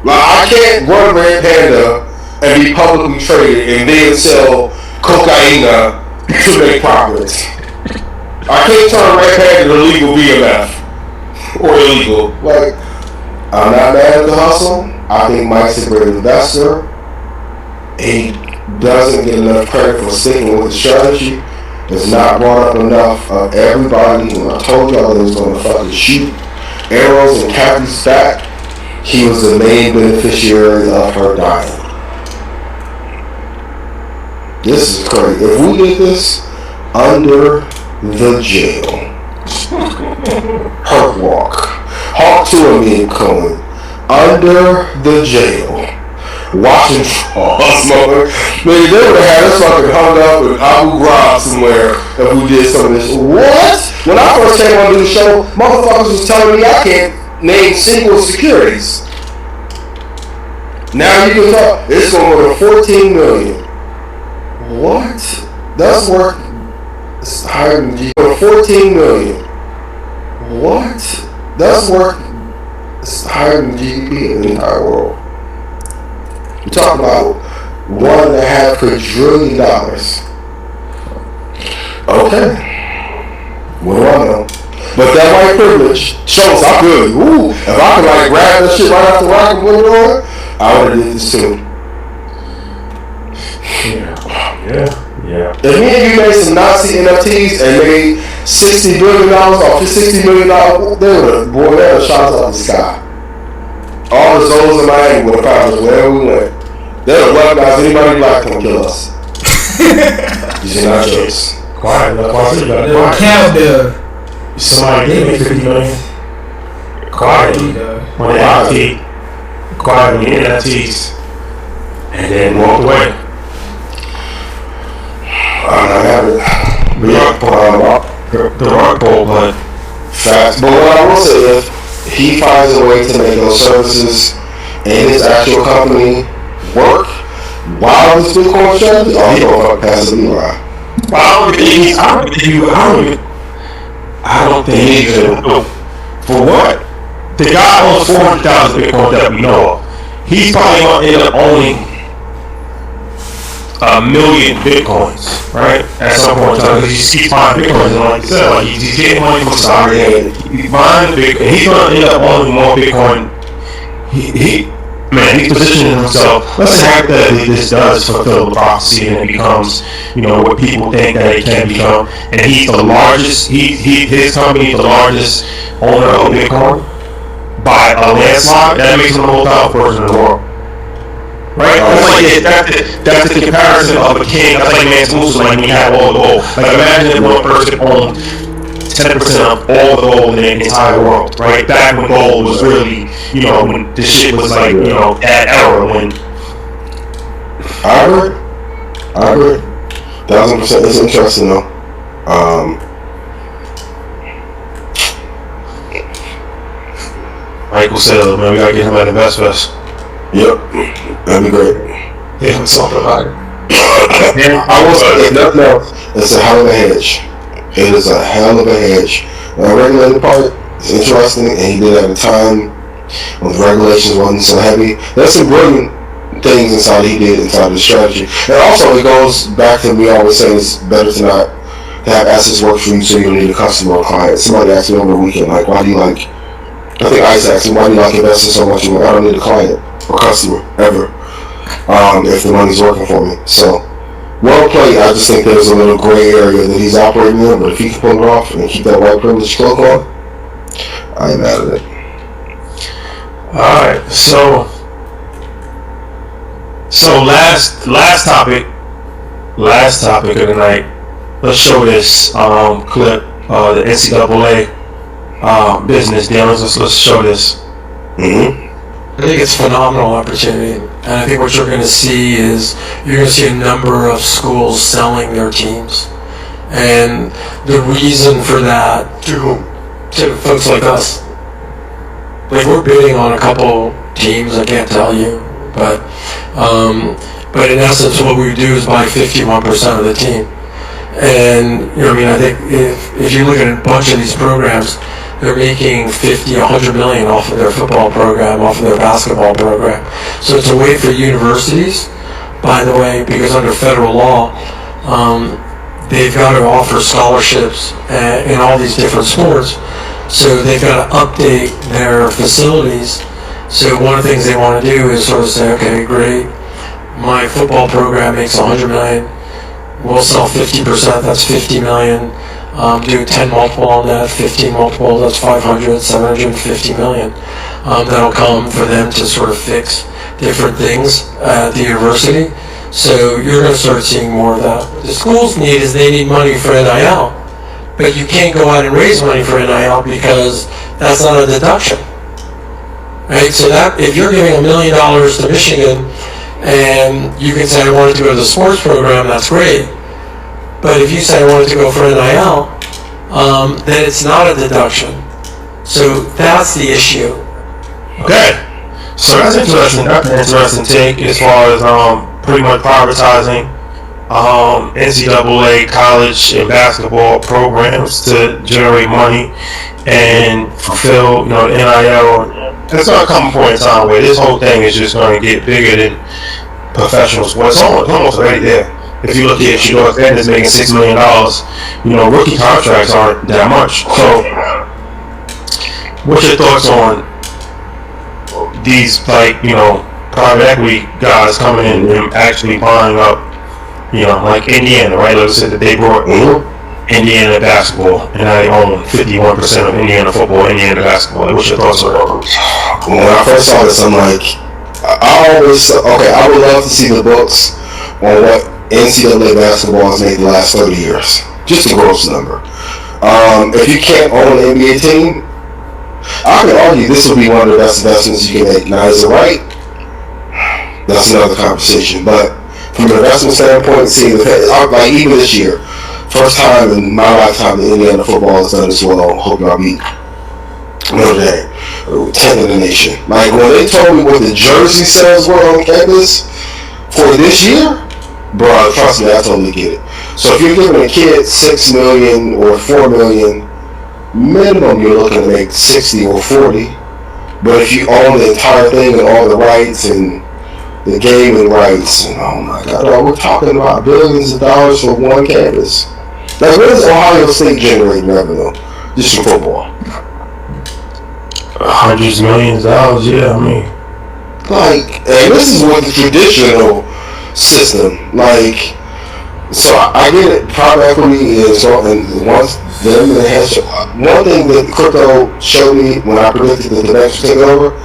Like I can't run Red Panda and be publicly traded and then sell cocaine to make profits. I can't turn Red Panda to legal BMF or illegal. Like, I'm not mad at the hustle. I think Mike's a great investor. He doesn't get enough credit for sticking with the strategy. It's not brought up enough of everybody. When I told y'all that he was going to fucking shoot arrows in Kathy's back, he was the main beneficiary of her dying. This is crazy. If we did this under the jail, Herc Walk, Hawk 2 and me and Cohen, under the jail, watching smoking. Man, they would have had us fucking hung up in Abu Ghraib somewhere if we did some of this. What? When I first came on to do the show, motherfuckers was telling me I can't name single securities. Now you can talk. It's going to go to 14 million. What? That's worth higher than GDP. 14 million. What? That's worth higher than GDP in the entire world. We're talking about $1.5 quadrillion. Okay. What do I know? But that white privilege shows I'm good. Ooh, if I could like grab that shit right off the rock and put it on, I would have did this too. Yeah. If me and you made some Nazi NFTs and made $60 billion off $60 million, they would have shot us up the sky. All the souls in Miami would have found us wherever we went. They would have weaponized anybody black can kill us. These are not jokes. Quiet. Somebody gave me $50 million. Quietly. On the NFT. Quietly in NFTs. And then walked away. I'm not having the rock ball, but facts. But what I will say is, he finds a way to make those services and his actual company work while this Bitcoin strategy. Oh, he don't fuck pass the right. I don't think he can. For what? The guy owns 400,000 Bitcoin that we know of. He's probably going to end up owning a million Bitcoins, right? At some point in time, because he keeps buying Bitcoins, and like you said, like he's getting money from stock, and he's buying Bitcoin. He's going to end up owning more Bitcoin. He's positioning himself let's say hypothetically this does fulfill the prophecy and it becomes, what people think that it can become, and he's the largest, his company is the largest owner of Bitcoin by a landslide, that makes him the most powerful person in the world. Right? That's the comparison of a king. That's like man's Musa, like when you have all the gold. Like imagine if one person owned 10% of all the gold in the entire world, right? Back when gold was really, when this shit was like, that era when. I agree. 1,000%. It's interesting though. Michael said, man, we gotta get him at InvestFest. Yep, that'd be great. Yeah, we're talking about it. I will say, if nothing else, it's a hell of a hedge. It is a hell of a hedge. The regulated part is interesting, and he did it at a time when the regulations wasn't so heavy. There's some brilliant things inside he did inside the strategy. And also, it goes back to me always saying it's better to not have assets work for you so you don't need a customer or client. Somebody asked me over the weekend, like, why do you like, I think Ice asked me, why do you like investing so much? I'm like, I don't need a client or customer ever if the money's working for me. So well played. I just think there's a little gray area that he's operating in, but if he can pull it off and keep that white privilege cloak on, I ain't mad at it. Alright, so last topic of the night. Let's show this clip, the NCAA business dealings. Let's show this. I think it's a phenomenal opportunity, and I think what you're going to see is you're going to see a number of schools selling their teams, and the reason for that to folks like us, like we're bidding on a couple teams, I can't tell you, but in essence what we do is buy 51% of the team, and I think if you look at a bunch of these programs, they're making 50, 100 million off of their football program, off of their basketball program. So it's a way for universities, by the way, because under federal law, they've got to offer scholarships in all these different sports. So they've got to update their facilities. So one of the things they want to do is sort of say, okay, great, my football program makes 100 million. We'll sell 50%, that's 50 million. Do 10 multiple on that, 15 multiple, that's 500, 750 million. That'll come for them to sort of fix different things at the university. So you're going to start seeing more of that. The schools need is they need money for NIL, but you can't go out and raise money for NIL because that's not a deduction. Right? So that if you're giving $1 million to Michigan and you can say I wanted to go to the sports program, that's great. But if you say I wanted to go for NIL, then it's not a deduction. So that's the issue. Okay. So that's interesting. That's an interesting take as far as pretty much privatizing NCAA college and basketball programs to generate money and fulfill, the NIL. It's going to come a point in time where this whole thing is just going to get bigger than professional sports. It's almost right there. If you look at Shador Sanders making $6 million, rookie contracts aren't that much. So, what's your thoughts on these, private equity guys coming in and actually buying up, like Indiana, right? Like I said, that they brought Indiana basketball, and now they own 51% of Indiana football, Indiana basketball. What's your thoughts on that? When I first saw this, I'm like, I would love to see the books on what NCAA basketball has made the last 30 years. Just a gross number. If you can't own an NBA team, I can argue this would be one of the best investments you can make. Now, is it right? That's another conversation. But from an investment standpoint, seeing like even this year, first time in my lifetime that Indiana football has done this well. Hope y'all beat Notre Dame, 10th in the nation. Like when they told me what the jersey sales were on campus for this year, bro, trust me, I totally get it. So if you're giving a kid $6 million or $4 million, minimum you're looking to make 60 or 40. But if you own the entire thing and all the rights and the gaming rights, and oh my God, bro, we're talking about billions of dollars for one campus. Like, where does Ohio State generate revenue just from football? Hundreds of millions of dollars, yeah. I mean, Like, and this is with the traditional system. Like, so I get it. Private equity is and once them and has one thing that crypto showed me when I predicted that the banks would take over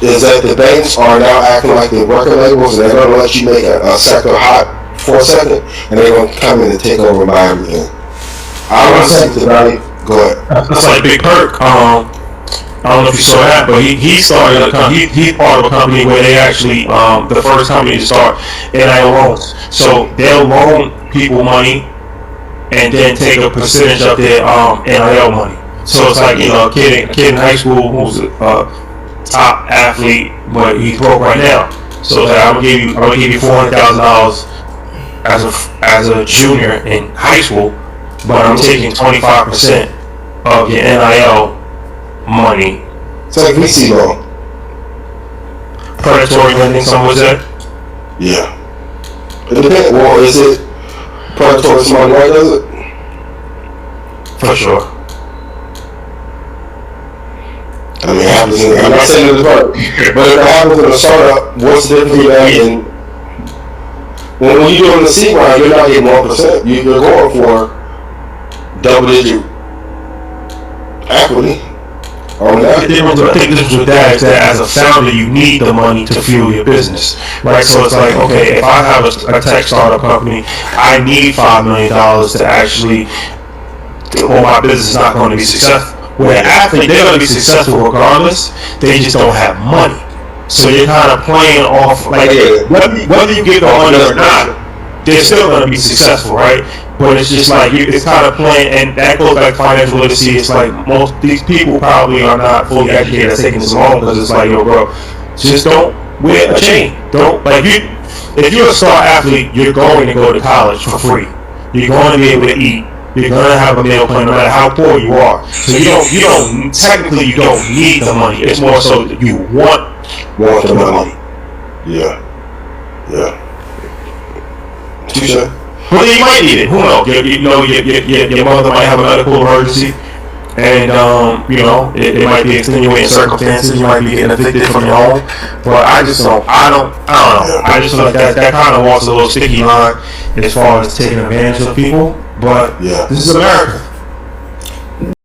is that the banks are now acting like the record labels, and they're going to let you make a sector hot for a second, and they're going to come in and take over and buy everything. I want to see the value. Go ahead. It's like Big Perk. I don't know if you saw that, but he started a company. He's part of a company where they actually the first company to start NIL loans. So they'll loan people money and then take a percentage of their NIL money. So it's like, you know, a kid in high school who's a top athlete, but he's broke right now. So it's like, I'm gonna give you $400,000 as a junior in high school, but I'm taking 25% of your NIL money. It's like VC loan. Predatory lending, someone would say? Yeah. It depends. Well, is it predatory to somebody white does it? For sure. I mean, it happens I'm not saying it's right, but if it happens in a startup, what's the difference between that and when you're doing the seed round, you're not getting 1%. You're going for double-digit equity. The difference, I think this with that is that as a founder, you need the money to fuel your business, right? So it's like, okay, if I have a tech startup company, I need $5 million to actually, or my business is not going to be successful. Where an athlete, they're going to be successful regardless, they just don't have money. So you're kind of playing off, like, whether you get the money or not, they're still going to be successful, right? But it's just like, it's kind of playing, and that goes back to financial literacy. It's like, most these people probably are not fully educated at taking this loan, because it's like, yo, bro, just don't wear a chain. Don't, like, if you're a star athlete, you're going to go to college for free. You're going to be able to eat. You're going to have a meal plan no matter how poor you are. So you don't technically, you don't need the money. It's more so that you want the money. Yeah. Touché. Well, you might need it. Who knows? Your mother might have a medical emergency, and it might be extenuating circumstances. You might be getting evicted from your home. But I don't know. I just feel like that kind of walks a little sticky line as far as taking advantage of people. But this is America.